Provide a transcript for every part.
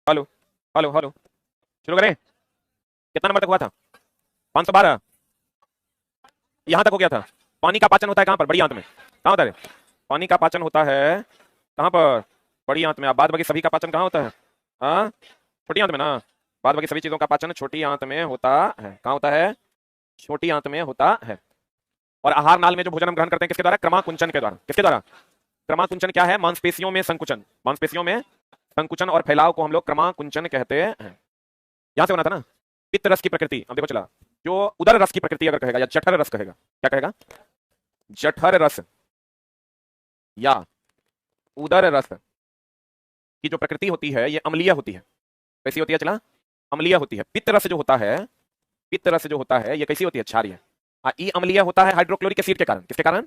Hello hello hello. शुरू करें। कितना नंबर तक हुआ था? 512। यहां तक हो गया था। पानी का पाचन होता है कहां पर? बड़ी आंत में। कहां होता है? पानी का पाचन होता है कहां पर? बड़ी आंत में। अब बाद बाकी सभी का पाचन कहां होता है? हाँ, छोटी आंत में ना। बाद बाकी सभी चीजों का पाचन छोटी आंत में होता है। कहां होता है? छोटी आंत में होता है। और आहार नाल में जो भोजन हम ग्रहण करते हैं किसके द्वारा? क्रमाकुंचन के द्वारा। किसके द्वारा? क्रमाकुंचन क्या है? मांसपेशियों में संकुचन। मांसपेशियों में संकुचन और फैलाव को हम लोग क्रमाकुंचन कहते हैं। यहां से होना था ना। पित्त रस की प्रकृति अब देखो चला। जो उदर रस की प्रकृति अगर कहेगा या जठर रस कहेगा, क्या कहेगा? जठर रस या उदर रस की जो प्रकृति होती है ये अम्लीय होती है। कैसी होती है चला? अम्लीय होती है। पित्त रस जो होता है, पित्त रस जो होता है ये कैसी होती है? क्षारीय। ई अम्लीय होता है हाइड्रोक्लोरिक एसिड के कारण। किसके कारण?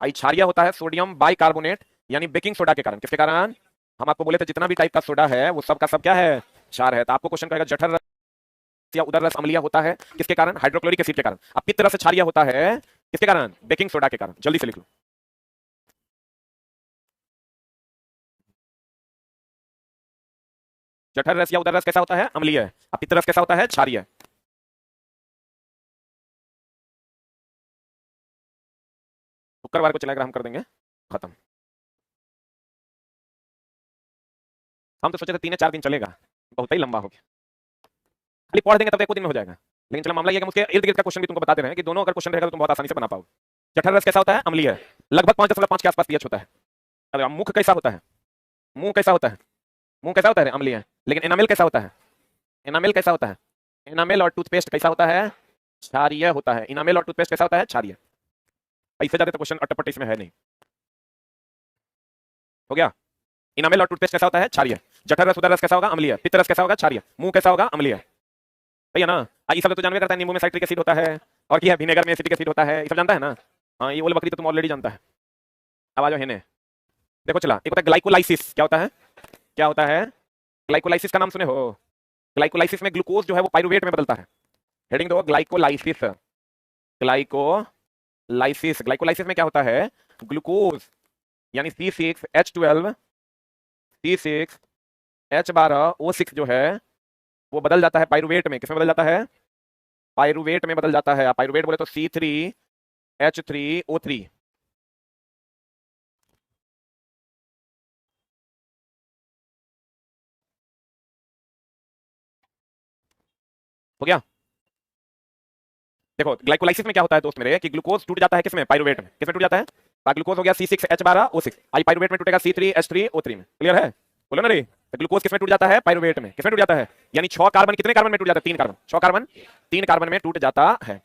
आई क्षारीय होता है सोडियम बाइकार्बोनेट यानी बेकिंग सोडा के कारण। किसके कारण? हम आपको बोले थे जितना भी टाइप का सोडा है वो सब का सब क्या है? क्षार है। तो आपको क्वेश्चन कहेगा जठर या उदर रस अम्लीय होता है किसके कारण? हाइड्रोक्लोरिक एसिड के कारण। अब पित्त रस क्षारीय होता है किसके कारण? बेकिंग सोडा के कारण। जल्दी से लिख लो। जठर रस या उदर रस कैसा होता है? अम्लीय है। अब पित्त रस कैसा होता है? क्षारीय। शुक्रवार को चलेगा, हम कर देंगे खत्म। हम तो सोचे थे 3 या 4 दिन चलेगा, बहुत ही लंबा हो गया। खाली पढ़ देंगे तब एक दिन में हो जाएगा। लेकिन चलो मामला ये है कि उसके इर्द गिर्द का क्वेश्चन भी तुमको बताते रहे कि दोनों अगर क्वेश्चन रहेगा तो तुम बहुत आसानी से बना पाओगे। जठर रस कैसा होता है? अम्लीय है। लगभग 5.5 के आसपास पीएच होता है। अरे मुख कैसा होता है? मुंह कैसा होता है? मुंह कैसा होता है? अम्लीय है। लेकिन एनामेल कैसा होता है? एनामेल कैसा होता है? एनामेल और टूथपेस्ट कैसा होता है? क्षारीय होता है। इनामेल और टूथपेस्ट कैसा होता है? क्षारीय। इससे ज्यादा तो क्वेश्चन अटपट इसमें है नहीं। हो गया। इनामेल और टूथपेस्ट कैसा होता है? क्षारीय। जठर रस उदर रस कैसा होगा? अम्लीय। पित्त रस कैसा होगा? क्षारीय। मुंह कैसा होगा? अम्लीय। सही है ना? ये सब तो जानवे करता है, नींबू में साइट्रिक एसिड होता है और क्या है, विनेगर में एसिटिक एसिड होता है, ये सब जानता है ना। हाँ, ये ओल बकरी तो तुम ऑलरेडी जानता है। अब आ जाओ हेने। देखो चला, एक होता है ग्लाइकोलाइसिस। क्या होता है? क्या होता है? ग्लाइकोलाइसिस का नाम सुने हो? ग्लाइकोलाइसिस में ग्लूकोज जो है वो पाइरुवेट में बदलता है। हेडिंग दो ग्लाइकोलाइसिस। ग्लाइकोलाइसिस, ग्लाइकोलाइसिस में क्या होता है? ग्लूकोज यानी C6H12 C6H12O6 जो है वो बदल जाता है पाइरुवेट में। किसमें बदल जाता है? पाइरुवेट में बदल जाता है। पाइरुवेट बोले तो C3H3O3। हो गया। देखो ग्लाइकोलाइसिस में क्या होता है दोस्त मेरे कि ग्लूकोज टूट जाता है किसमें? पाइरुवेट में। किसमें टूट जाता है? ग्लूकोज हो गया C6H12O6, आई पाइरुवेट में टूटेगा C3H3O3 में। क्लियर है? बोलो ना रे। तो ग्लूकोज किसमें टूट जाता है? पाइरुवेट में। किसमें टूट जाता है? यानी 6 कार्बन कितने कार्बन में टूट जाता है? 3 कार्बन। 6 कार्बन 3 कार्बन में टूट जाता है।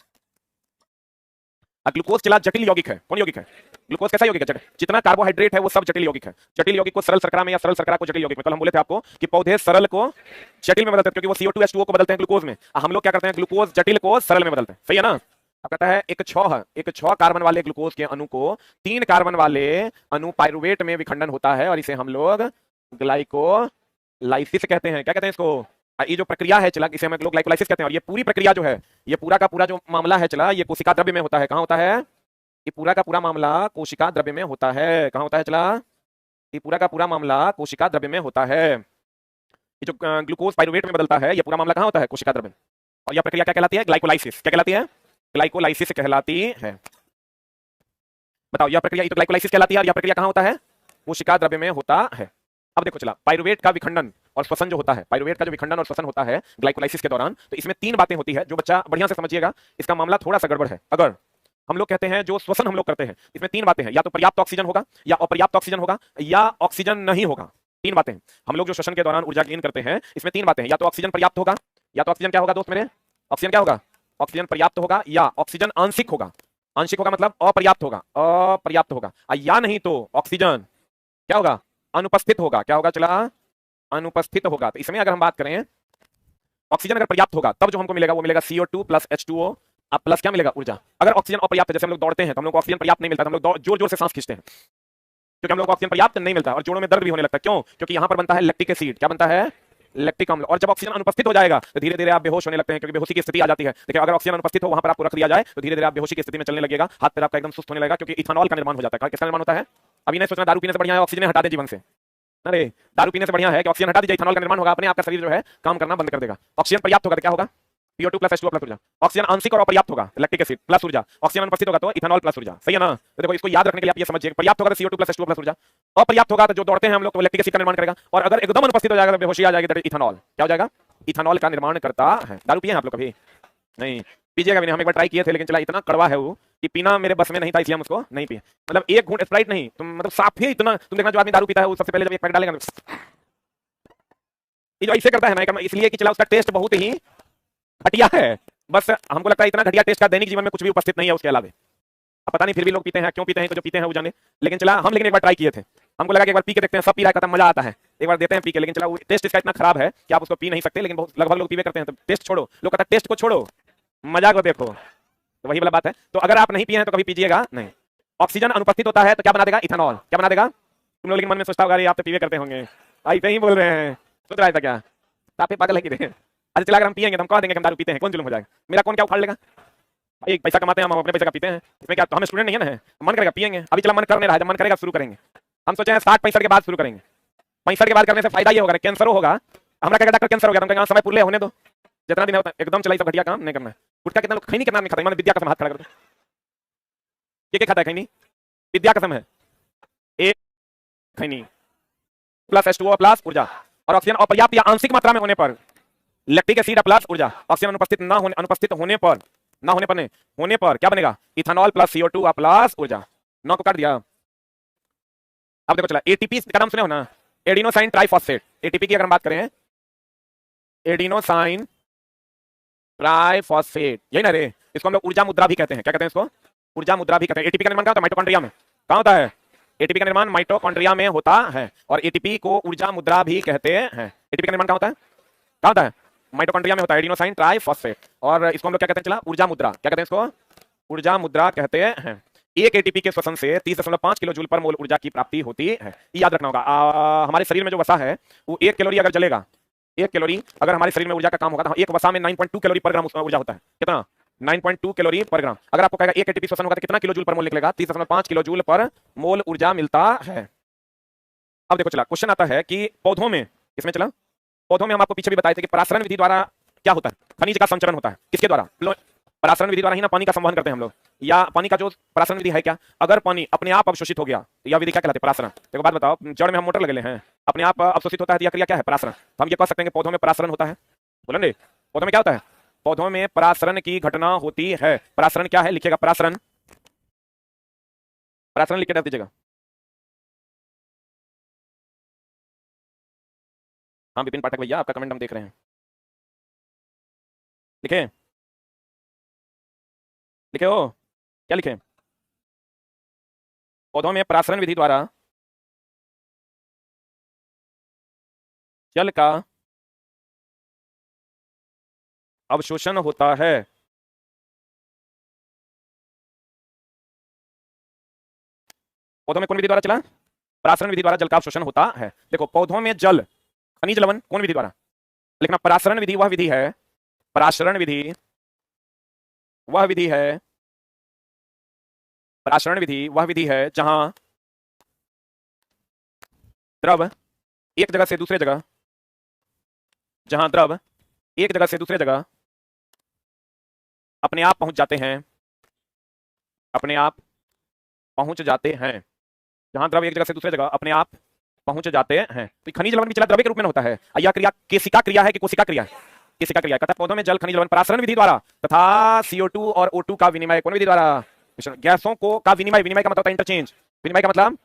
ग्लूकोज चला जटिल यौगिक है। कौन यौगिक है? ग्लूकोज कैसा यौगिक है? जटिल। जितना कार्बोहाइड्रेट है वो सब जटिल यौगिक है। जटिल यौगिक को सरल शर्करा में या सरल शर्करा को जटिल यौगिक में। कल हम बोले थे आपको कि पौधे सरल को जटिल में बदलते हैं क्योंकि वो CO2H2O को बदलते हैं ग्लूकोज में। हम लोग क्या करते हैं? ग्लूकोज जटिल को सरल में बदलते हैं। सही है ना? अब कहता है एक 6 कार्बन वाले ग्लूकोज के अणु को 3 कार्बन वाले अणु पाइरुवेट में विखंडन होता है और इसे हम लोग ग्लाइकोलाइसिस कहते हैं। क्या कहते हैं इसको? ये जो प्रक्रिया है चला इसे हम लोग ग्लाइकोलाइसिस कहते हैं। और ये पूरी प्रक्रिया जो है, ये पूरा का पूरा जो मामला है चला, ये कोशिका द्रव्य में होता है। कहां होता है? ये पूरा का पूरा मामला कोशिका द्रव्य में होता है। कहां होता है चला? ये पूरा का पूरा मामला कोशिका द्रव्य में होता है। ये जो ग्लूकोज पाइरुवेट में बदलता है ये पूरा मामला कहां होता है? कोशिका द्रव्य में। और यह प्रक्रिया क्या कहलाती है? ग्लाइकोलाइसिस। क्या कहलाती है? ग्लाइकोलाइसिस कहलाती है। बताओ, यह प्रक्रिया तो ग्लाइकोलाइसिस कहलाती है और यह प्रक्रिया कहां होता है? कोशिका द्रव्य में होता है। अब देखो चला, पाइरुवेट का विखंडन और श्वसन जो होता है, पाइरुवेट का जो विखंडन और श्वसन होता है ग्लाइकोलाइसिस के दौरान, तो इसमें 3 बातें होती है जो बच्चा बढ़िया से समझिएगा। इसका मामला थोड़ा सा गड़बड़ है। अगर हम लोग कहते हैं जो श्वसन हम लोग करते हैं इसमें 3 बातें हैं, या तो पर्याप्त ऑक्सीजन होगा या अपर्याप्त ऑक्सीजन होगा या ऑक्सीजन नहीं होगा। 3 बातें हैं। हम लोग जो श्वसन के दौरान ऊर्जा गेन करते हैं इसमें 3 बातें हैं, या तो ऑक्सीजन पर्याप्त होगा, या तो ऑक्सीजन क्या होगा दोस्त मेरे? ऑक्सीजन क्या होगा? ऑक्सीजन पर्याप्त होगा, या ऑक्सीजन आंशिक होगा। आंशिक होगा मतलब अपर्याप्त होगा, अपर्याप्त होगा। या नहीं तो ऑक्सीजन क्या होगा? अनुपस्थित होगा। क्या होगा चला? अनुपस्थित होगा। तो इसमें अगर हम बात करें ऑक्सीजन अगर पर्याप्त होगा तब जो हमको मिलेगा वो मिलेगा CO2 प्लस H2O अब प्लस क्या मिलेगा? ऊर्जा। अगर ऑक्सीजन अपर्याप्त है, जैसे हम लोग दौड़ते हैं तो हम लोग को ऑक्सीजन पर्याप्त नहीं मिलता, हम लोग जोर जोर से सांस खींचते हैं क्योंकि हम लोग को ऑक्सीजन पर्याप्त नहीं मिलता और जोड़ों में दर्द भी होने लगता है। क्यों? क्योंकि यहां पर बनता है लैक्टिक एसिड। क्या बनता है? लैक्टिक अम्ल। और जब ऑक्सीजन अनुपस्थित हो जाएगा तो धीरे धीरे आप बेहोश होने लगते हैं क्योंकि बेहोशी की स्थिति आ जाती है। देखिए, अगर ऑक्सीजन अनुपस्थित हो वहां पर आपको रख दिया जाए तो धीरे धीरे आप बेहोशी की स्थिति में चलने लगेगा, हाथ पैर आपका एकदम सुस्त होने लगेगा क्योंकि इथेनॉल का निर्माण हो जाता है। किसका निर्माण होता है? अभी नहीं सोचना दारू पीने से बढ़िया है ऑक्सीजन हटा दें जीवन से। अरे दारू पीने से बढ़िया है कि ऑक्सीजन हटा दीजिए, इथेनॉल का निर्माण होगा, अपने आपका शरीर जो है काम करना बंद कर देगा। ऑक्सीजन पर्याप्त होगा तो क्या होगा, CO2 प्लस H2O प्लस ऊर्जा। ऑक्सीजन आंशिक और अपर्याप्त होगा, लैक्टिक एसिड प्लस ऊर्जा। ऑक्सीजन अनुपस्थित होगा तो इथेनॉल प्लस ऊर्जा। सही है ना? तो देखो इसको याद रखने के लिए आप ये समझिए, पर्याप्त होगा तो CO2 प्लस H2O प्लस ऊर्जा, अपर्याप्त होगा तो जो दौड़ते हैं हम लोग तो लैक्टिक एसिड का निर्माण करेगा, और अगर एकदम अनुपस्थित हो जाएगा तो बेहोशी आ जाएगी तो इथेनॉल क्या हो जाएगा, इथेनॉल का निर्माण करता है। दारू पिए हैं आप लोग कभी? नहीं पीजिएगा भी नहीं, हम एक बार ट्राई किए थे लेकिन चला इतना कड़वा है वो कि पीना मेरे बस में नहीं था, इसलिए हम उसको नहीं पिए। मतलब एक घूंट स्प्राइट नहीं, तुम मतलब साफ ही इतना, तुम देखना जो आदमी दारू पीता है वो सबसे पहले जब एक पैक डालेगा ये जो ऐसे करता है ना, इसलिए कि चला उसका टेस्ट बहुत ही घटिया है। बस हमको लगता है इतना घटिया टेस्ट का दैनिक जीवन में कुछ भी उपस्थित नहीं है उसके अलावा। अब पता नहीं फिर भी लोग पीते हैं, क्यों पीते हैं, तो जो पीते हैं वो जाने। लेकिन चला हम लेकिन एक बार ट्राई किए थे, हमको लगा कि एक बार पी के देखते हैं, सब पी रहा है, मजा आता है, एक बार देते हैं पी के। लेकिन चला वो टेस्ट इसका इतना खराब है कि आप उसको पी नहीं सकते, लेकिन बहुत लगभग लोग पीवे करते हैं। तो टेस्ट छोड़ो, लोग कहता है टेस्ट को छोड़ो, मजा को देखो, तो वही वाला बात है। तो अगर आप नहीं पिए हैं तो कभी पीजिएगा नहीं। ऑक्सीजन अनुपस्थित होता है तो क्या बना देगा, इथेनॉल। क्या बना देगा? तुम लोग लेकिन मन में सोचता होगा आप तो पीवे करते होंगे, भाई सही बोल रहे हैं, सोच रहा था क्या आप पागल है कि रहे? अच्छा चला अगर हम पिएंगे तो हम कह देंगे हम दारू पीते हैं, कौन जुल्म हो जाएगा? मेरा कौन क्या उखाड़ लेगा? भाई पैसा कमाते हैं हम, अपने पैसे का पीते हैं, इसमें क्या? तो हम स्टूडेंट नहीं है ना, मन करेगा पिएंगे। अभी चला मन कर नहीं रहा है, जब मन करेगा शुरू करेंगे। हम सोचे हैं 60-65 के बाद शुरू करेंगे। 65 के बाद करने से फायदा ये होगा, कैंसर होगा हमारा, क्या डॉक्टर कैंसर हो गया, हम कहेंगे समय पूरे होने दो, जितना दिन होता है एकदम चलाई सब घटिया काम नहीं करना है। गुटखा कितना लोग खैनी कितना नहीं खाता, मैंने विद्या कसम हाथ खड़ा कर दो, क्या खाता है खैनी? विद्या कसम है, एक खैनी प्लस H2O प्लस ऊर्जा, और ऑक्सीजन अपर्याप्त या आंशिक मात्रा में होने पर लैक्टिक एसिड प्लस ऊर्जा। ऑक्सीजन अनुपस्थित होने पर क्या बनेगा, इथेनॉल प्लस CO2 प्लस ऊर्जा। 9 को काट दिया। अब देखो चला एटीपी का नाम सुने हो ना, एडिनोसाइन ट्राइफॉस्फेट। एटीपी की अगर हम बात करें, एडिनोसाइन ट्राइफॉस्फेट, यही ना रे, इसको हम लोग ऊर्जा मुद्रा भी कहते हैं। क्या कहते हैं इसको? ऊर्जा मुद्रा भी कहते हैं। एटीपी का निर्माण कहाँ होता है? माइटोकॉन्ड्रिया में। कहाँ होता है? एटीपी का निर्माण माइटोकॉन्ड्रिया में होता है, और एटीपी को ऊर्जा मुद्रा भी कहते हैं। एटीपी का निर्माण कहाँ होता है? कहाँ होता है? माइटोकॉन्ड्रिया में होता है, एडिनोसाइन ट्राइफॉस्फेट। और इसको हम लोग क्या कहते हैं, चला ऊर्जा मुद्रा। क्या कहते हैं इसको? ऊर्जा मुद्रा कहते हैं। एक एटीपी के श्वसन से 30.5 किलो जूल पर मोल ऊर्जा की प्राप्ति होती है। याद रखना होगा, हमारे शरीर में जो वसा है वो 1 कैलोरी अगर जलेगा, 1 कैलोरी अगर हमारे शरीर में ऊर्जा का काम होगा तो एक वसा में 9.2 कैलोरी पर ग्राम ऊर्जा होता है। कितना? 9.2 कैलोरी पर ग्राम। अगर आपको कहेगा 1 एटीपी श्वसन होगा तो कितना किलो जूल पर मोल निकलेगा? 30.5 किलो जूल पर मोल ऊर्जा मिलता है। अब देखो चला क्वेश्चन आता है कि पौधों में, इसमें चला पौधों में हम आपको पीछे भी बताए थे कि परासरण विधि द्वारा क्या होता है, खनिज का संचरण होता है। किसके द्वारा? परासरण विधि द्वारा ही ना पानी का संवहन करते हैं हम लोग। या पानी का जो परासरण विधि है क्या, अगर पानी अपने आप अवशोषित हो गया तो यह विधि क्या कहलाती है? परासरण। देखो बात बताओ, जड़ में हम मोटर लगे हैं, अपने आप अवशोषित होता है, यह क्रिया क्या है? परासरण। तो हम ये कह सकते हैं कि पौधों में परासरण होता है। बोलेंगे पौधों में क्या होता है? पौधों में परासरण की घटना होती है। परासरण क्या है? लिखिएगा परासरण, परासरण लिख के डाल दीजिएगा। हाँ विपिन पाठक भैया, आपका कमेंट हम देख रहे हैं, लिखे लिखे हो क्या? लिखे पौधों में परासरण विधि द्वारा जल का अवशोषण होता है। पौधों में कौन विधि द्वारा चला? परासरण विधि द्वारा जल का अवशोषण होता है। देखो पौधों में जल, खनिज लवण कौन विधि द्वारा? लिखना परासरण विधि वह विधि है, परासरण विधि वह विधि है, परासरण विधि वह विधि है जहां द्रव एक जगह से दूसरे जगह, जहां द्रव एक जगह से दूसरे जगह अपने आप पहुंच जाते हैं, अपने आप पहुंच जाते हैं। जहां द्रव एक जगह से दूसरे जगह अपने आप पहुंच जाते हैं। तो खनिज लवण भी चला द्रव्य के रूप में होता है। यह क्रिया केशिका क्रिया है कि कोशिका क्रिया है? केशिका क्रिया। कहता है पौधों में जल खनिज लवण परासरण विधि द्वारा तथा CO2 और O2 का विनिमय कौन विधि द्वारा? गैसों को का विनिमय, विनिमय का मतलब होता है इंटरचेंज, विनिमय का मतलब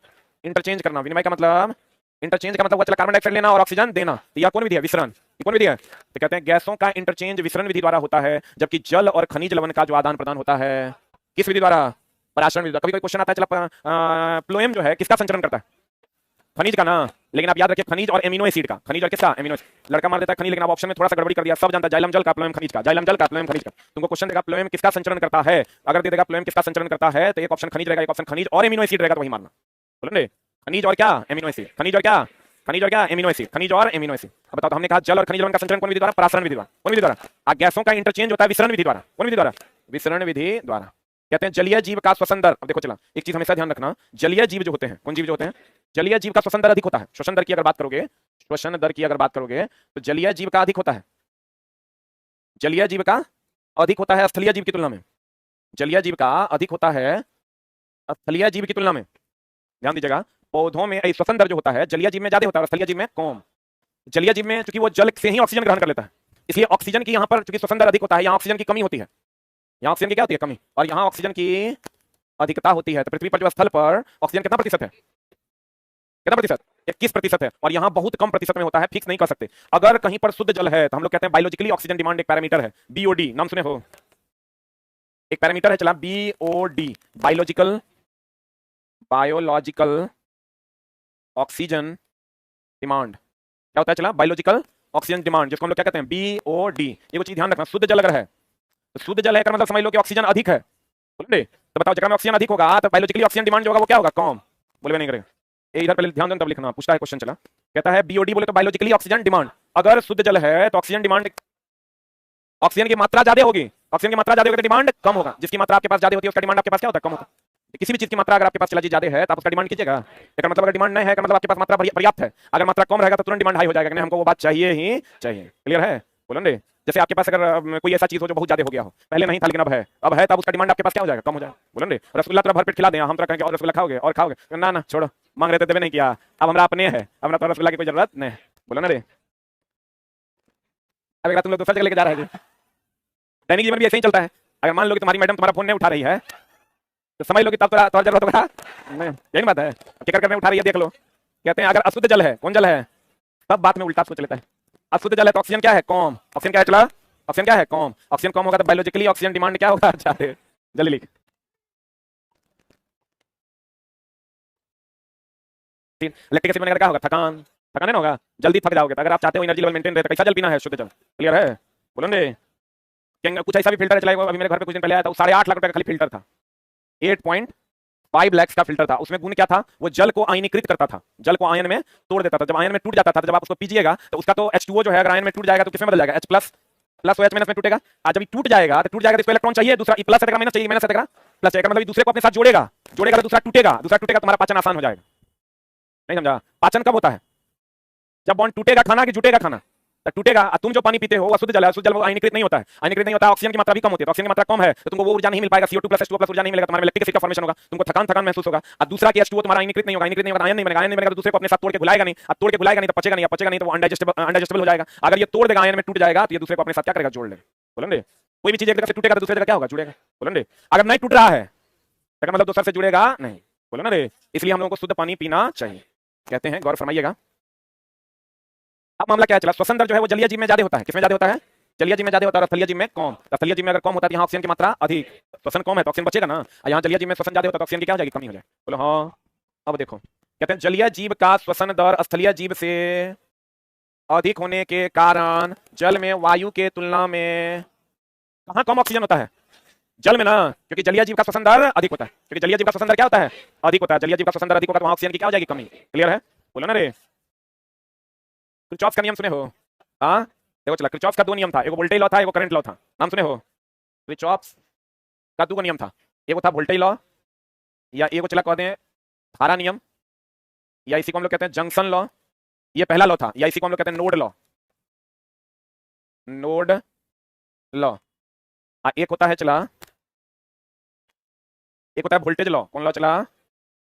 इंटरचेंज करना, विनिमय का मतलब इंटरचेंज का मतलब हुआ चला कार्बन डाइऑक्साइड लेना और ऑक्सीजन देना। तो यह कौन विधि है? विसरण। ये कौन विधि है? तो कहते हैं गैसों का इंटरचेंज विसरण विधि द्वारा होता है, जबकि जल और खनिज लवण का जो आदान प्रदान होता है किस विधि द्वारा? परासरण विधि। कभी कोई क्वेश्चन आता है चला प्लोएम जो है किसका संचरण करता है? खनिज का ना। लेकिन आप याद रखिए खनिज और एमिनो एसिड का, खनिज और किसका? Amino acid. लड़का मार देता है खनिज, लेकिन आप ऑप्शन में थोड़ा सा गड़बड़ी कर दिया, सब जानता है जाइलम जल का प्लोएम खनिज का, जाइलम जल का प्लोएम खनिज का। तुमको क्वेश्चन देगा प्लोएम किसका संचरण करता है, अगर दे देगा प्लोएम किसका संचरण करता है तो एक ऑप्शन खनिज रहेगा, एक ऑप्शन खनिज और एमिनो एसिड रहेगा, तो वही मारना। बोलेंगे खनिज और क्या? Amino acid. खनिज और क्या? खनिज और क्या? Amino acid. खनिज और एमिनो एसिड। अब बताओ तो हमने कहा जल और खनिज लवण का संचरण कौन विधि द्वारा? परासरण विधि द्वारा। कौन विधि द्वारा? गैसों का इंटरचेंज होता है विसरण विधि द्वारा। कौन विधि द्वारा? विसरण विधि द्वारा। कहते हैं जलीय जीव का श्वसन दर। अब देखो चला, एक चीज हमेशा ध्यान रखना, जलीय जीव जो होते हैं, कौन जीव जो होते हैं, जलीय जीव का श्वसन दर अधिक होता है। श्वसन दर की अगर बात करोगे, श्वसन दर की अगर बात करोगे तो जलीय जीव का अधिक होता है, जलीय जीव का अधिक होता है स्थलीय जीव की तुलना में। जलीय जीव का अधिक होता है स्थलीय जीव की तुलना में। ध्यान दीजिएगा, पौधों में श्वसन दर जो होता है जलीय जीव में ज्यादा होता है और स्थलीय जीव में कम। जलीय जीव में चूंकि वो जल से ही ऑक्सीजन ग्रहण कर लेता है, इसलिए ऑक्सीजन की यहाँ पर चूंकि श्वसन दर अधिक होता है, यहाँ ऑक्सीजन की कमी होती है, यहाँ ऑक्सीजन की क्या होती है, कमी, और यहाँ ऑक्सीजन की अधिकता होती है। तो पृथ्वी पर जो स्थल पर ऑक्सीजन कितना प्रतिशत है, कितना प्रतिशत, 21% है, और यहाँ बहुत कम प्रतिशत में होता है, फिक्स नहीं कर सकते। अगर कहीं पर शुद्ध जल है तो हम लोग कहते हैं बायोलॉजिकली ऑक्सीजन डिमांड एक पैरामीटर है, बीओडी, नाम सुने हो, एक पैरामीटर है चला बीओडी, बायोलॉजिकल ऑक्सीजन डिमांड। क्या होता है चला, बायोलॉजिकल ऑक्सीजन डिमांड, जिसको हम लोग क्या कहते हैं, बीओडी। ये वो चीज ध्यान रखना, शुद्ध जल अगर है तो शुद्ध जल है का मतलब समझ लो कि ऑक्सीजन अधिक है, बोले तो बताओ जगह में ऑक्सीजन अधिक होगा तो बायोलॉजिकली ऑक्सीजन डिमांड जो होगा वो क्या होगा, कम। बोले नहीं करेगा, ये इधर पहले ध्यान देना तब लिखना। पूछता है क्वेश्चन चला, कहता है बीओडी बोले तो बायोलॉजिकली ऑक्सीजन डिमांड, अगर शुद्ध जल है तो ऑक्सीजन डिमांड, ऑक्सीजन की मात्रा ज्यादा होगी, ऑक्सीजन की मात्रा ज्यादा होगी तो डिमांड कम होगा। जिसकी मात्रा आपके पास ज्यादा होती है उसका डिमांड आपके पास क्या होता है, कम होता है। किसी भी चीज की मात्रा अगर आपके पास चला जी ज्यादा है तो आप उसका डिमांड कीजिएगा, लेकिन मतलब अगर डिमांड नहीं है मतलब आपके पास मात्रा पर्याप्त है, अगर मात्रा कम रहेगा तो तुरंत डिमांड हाई हो जाएगा कि नहीं हमको वो बात चाहिए ही चाहिए। क्लियर है, बोलो रे। जैसे आपके पास अगर कोई ऐसा चीज हो जो बहुत ज्यादा हो गया हो, पहले नहीं था लेकिन अब है तब उसका डिमांड आपके पास क्या हो जाएगा, कम हो जाएगा। बोलो रे, रसगुल्ला तो भरपेट खिला दें, हम तो कहेंगे और रसगुल्ला खाओगे और खाओगे, ना ना छोड़ो, मांग रहे थे देवे नहीं किया, अब हमारा अपने है, अब तो रसगुल्ला की कोई जरूरत नहीं। बोलो ना रे, अब एक तुम लोग दूसरा जगह लेके जा रहे हैं, दैनिक जीवन भी ऐसे ही चलता है। अगर मान लो कि तुम्हारी मैडम तुम्हारा फोन नहीं उठा रही है तो समझ लो कि तब तो जरूरत होगा नहीं, यही बात है, क्या करने उठा रही है देख लो। कहते हैं अगर अशुद्ध जल है, कौन जल है, सब बात में उल्टा सोच लेता है। अशुद्ध जल है तो ऑक्सीजन क्या है, कम, ऑक्सीजन क्या है चला, ऑक्सीजन क्या है, कम, ऑक्सीजन कम होगा तो बायोलॉजिकली ऑक्सीजन डिमांड क्या होगा, ज्यादा। जल्दी लिख, इलेक्ट्रिक एसिड बनेगा क्या होगा, थकान, थकान है ना होगा, जल्दी थक जाओगे। तो अगर आप चाहते हो एनर्जी लेवल मेंटेन रहे तो कैसा जल पीना है, शुद्ध जल। क्लियर है, बोलो ने। कुछ ऐसा भी फिल्टर चला, अभी मेरे घर पे कुछ दिन पहले आया था, 8.5 लाख रुपए का खाली फिल्टर था, 8.5 लाख का फिल्टर था। उसमें गुण क्या था, वो जल को आयनीकृत करता था, जल को आयन में तोड़ देता था। जब आयन में टूट जाता था, जब आप उसको पीजिएगा तो उसका तो H2O जो है अगर आयन में टूट जाएगा तो किसमें बदल जाएगा, H plus plus H minus में टूटेगा। आज जब टूट जाएगा तो इसको इलेक्ट्रॉन चाहिए, दूसरा प्लस हटेगा, माइनस चाहिए, माइनस हटेगा, प्लस जाएगा, मतलब दूसरे को अपने साथ जोड़ेगा तो दूसरा टूटेगा, तुम्हारा पाचन आसान हो जाएगा। नहीं समझा, पाचन कब होता है, जब बॉन्ड टूटेगा खाना कि जुटेगा खाना, तो टूटेगा। तुम जो पानी पीते हो अशुद्ध जल है, अशुद्ध जल वो आयनीकृत नहीं होता है, आयनीकृत नहीं होता है, ऑक्सीजन की मात्रा भी कम होती है, तो ऑक्सीजन की मात्रा कम है तो तुमको वो ऊर्जा नहीं मिल पाएगा, CO2 प्लस H2O प्लस ऊर्जा नहीं मिलेगा, तुम्हारे इलेक्ट्रिक एसिड का फॉर्मेशन होगा, तुमको थकान महसूस होगा। और दूसरा कि H2O तुम्हारा आयनीकृत नहीं होगा, आयनीकृत नहीं होगा, आयन नहीं बनेगा, आयन नहीं बनेगा तो दूसरे को अपने साथ तोड़ के घुलाएगा नहीं, अब तोड़ के घुलाएगा नहीं तो पचेगा नहीं तो वो अनडाइजेस्टेबल हो जाएगा। अगर ये तोड़ देगा, आयन में टूट जाएगा तो ये दूसरे को अपने साथ क्या करेगा, जोड़ लेगा। बोलो रे, कोई भी चीज एक जगह से टूटेगा तो दूसरी जगह क्या होगा, जुड़ेगा। बोलो रे, अगर नहीं टूट रहा है तो मतलब दूसरे से जुड़ेगा नहीं। बोलो ना रे, इसलिए हम लोगों को शुद्ध पानी पीना चाहिए, कहते हैं, गौर फरमाइएगा। अब मामला क्या चला, श्वसन दर जो है वो जलीय जीव में ज्यादा होता है, किसमें ज्यादा होता है, जलीय जीव में ज्यादा होता है, स्थलीय जीव में कम। स्थलीय जीव में अगर कम होता है तो यहाँ ऑक्सीजन की मात्रा अधिक, श्वसन कम है तो ऑक्सीजन बचेगा ना, यहाँ जलीय जीव में श्वसन ज्यादा होता है तो ऑक्सीजन की क्या हो जाएगी, कमी हो जाए। बोलो हाँ। अब देखो कहते हैं जलीय जीव का श्वसन दर स्थलीय जीव से अधिक होने के कारण जल में वायु के तुलना में कहाँ कम ऑक्सीजन होता है, जल में ना, क्योंकि जलीय जीव का श्वसन दर अधिक होता है, क्योंकि जलीय जीव का श्वसन दर क्या होता है, अधिक होता है। जलीय जीव का श्वसन दर अधिक होगा तो वहाँ ऑक्सीजन की क्या हो जाएगी, कमी। क्लियर है, बोलो ना रे। किरचॉफ का नियम सुने हो, हाँ देखो चला, किरचॉफ का 2 नियम था, एक वोल्टेज लॉ था, एक करंट लॉ था, नाम सुने हो। किरचॉफ का 2 नियम था, एक था वोल्टेज लॉ, या एक चला कहते हैं धारा नियम, या इसी को हम लोग कहते हैं जंक्शन लॉ, ये पहला लॉ था, या इसी को हम लोग कहते हैं नोड लॉ, नोड लॉ। एक होता है चला, एक होता है वोल्टेज लॉ, कौन लॉ चला,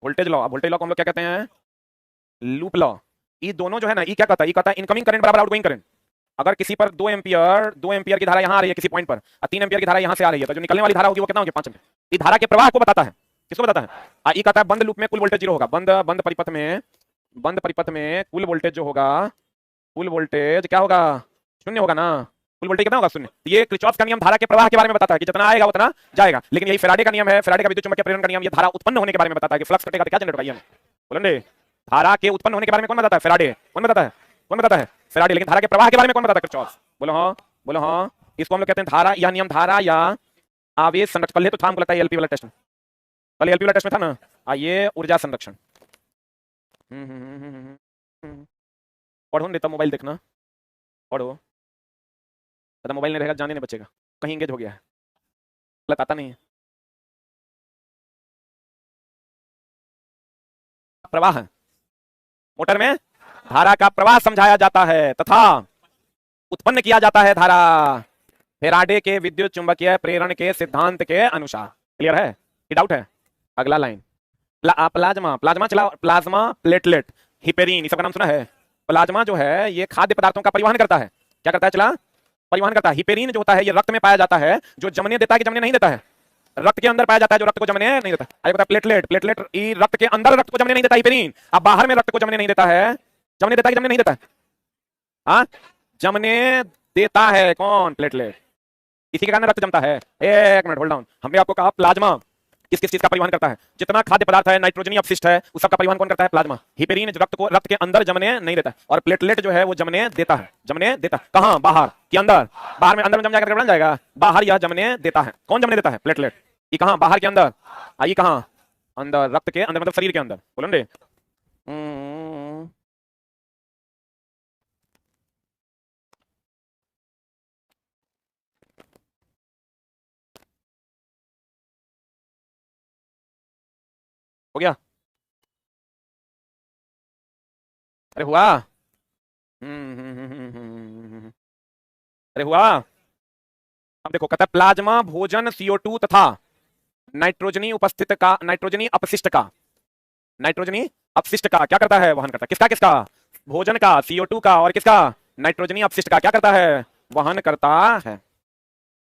वोल्टेज लॉ। वोल्टेज लॉ को हम लोग क्या कहते हैं, लूप लॉ। ये दोनों जो है ना, ये क्या कहता है, ये कहता है इनकमिंग करंट बराबर आउटगोइंग करंट। अगर किसी पर 2 एम्पियर की धारा यहाँ आ रही है किसी पॉइंट पर, और 3 एम्पियर की धारा यहाँ से आ रही है, तो जो निकलने वाली धारा होगी वो कितना होगी, 5 एम्पियर। ये धारा के प्रवाह को बताता है, किसको बताता है, ये कहता है बंद लूप में कुल वोल्टेज 0 होगा, बंद परिपथ में कुल वोल्टेज जो होगा, कुल वोल्टेज क्या होगा, 0 होगा ना, कुल वोल्टेज कितना होगा, 0। ये किरचॉफ का नियम धारा के प्रवाह के बारे में बताता है कि जितना आएगा उतना जाएगा। लेकिन यही फैराडे का नियम है, फैराडे का विद्युत चुम्बकीय प्रेरण का नियम, ये धारा उत्पन्न होने के बारे में बताता है कि फ्लक्स कटेगा तो क्या जनरेट होगा, बोलो रे। धारा के उत्पन्न होने के बारे में कौन बताता है, फैराडे। कौन बताता है, कौन बताता है, फैराडे। लेकिन धारा के प्रवाह के बारे में कौन बताता है, किरचॉफ। बोलो हाँ, बोलो हाँ। इसको हम लोग कहते हैं धारा, यह नियम धारा या आवेश संरक्षण। कल तो था हमको लगता है एलपी वाला टेस्ट में, कल एलपी वाला टेस्ट में था ना, ये ऊर्जा संरक्षण। पढ़ो नहीं तो मोबाइल देखना, पढ़ो, मोबाइल नहीं रहेगा जाने नहीं बचेगा, कहीं इंगेज हो गया है, गलत आता नहीं है। प्रवाह, मोटर में धारा का प्रवाह समझाया जाता है तथा उत्पन्न किया जाता है धारा फेराडे के विद्युत चुंबकीय प्रेरण के सिद्धांत के अनुसार। क्लियर है कि डाउट है? अगला लाइन, प्लाज्मा, प्लाज्मा चला, प्लाज्मा, प्लेटलेट, हिपेरिन, इसका नाम सुना है? प्लाज्मा जो है ये खाद्य पदार्थों का परिवहन करता है। क्या करता है चला? परिवहन करता है। हिपेरिन जो होता है ये रक्त में पाया जाता है, जो जमने देता है कि जमने नहीं देता है? रक्त के अंदर पाया जाता है, जो रक्त को जमने नहीं देता। आगे बता, प्लेटलेट, प्लेटलेट रक्त के अंदर रक्त को जमने नहीं देता हिपेरिन। अब बाहर में रक्त को जमने नहीं देता है, जमने देता है कि जमने नहीं देता है? हाँ, जमने देता है। कौन? प्लेटलेट। इसी के कारण रक्त जमता है। एक मिनट होल्ड डाउन, हमने आपको कहा प्लाज्मा किस किस चीज का परिवहन करता है? जितना खाद्य पदार्थ है, नाइट्रोजनी अपशिष्ट है, उस सब का परिवहन कौन करता है? प्लाज्मा। हिपेरिन रक्त को रक्त के अंदर जमने नहीं देता, और प्लेटलेट जो है वो जमने देता है। जमने देता कहां? बाहर कि अंदर? बाहर में, अंदर में जम जाकर बन जाएगा, बाहर यह जमने देता है। कौन जमने देता है? प्लेटलेट। ये कहां? बाहर के अंदर? आइए कहां? अंदर, रक्त के अंदर मतलब शरीर के अंदर। बोलो रे। हो गया? अरे हुआ? अरे हुआ? अब देखो, कहता है प्लाज्मा भोजन CO2 तथा नाइट्रोजनी उपस्थित का, नाइट्रोजनी अपशिष्ट का, नाइट्रोजनी अपशिष्ट का क्या करता है? वहन करता है। किसका? किसका? भोजन का, CO2 का, और किसका? नाइट्रोजनी अपशिष्ट का क्या करता है? वहन करता है।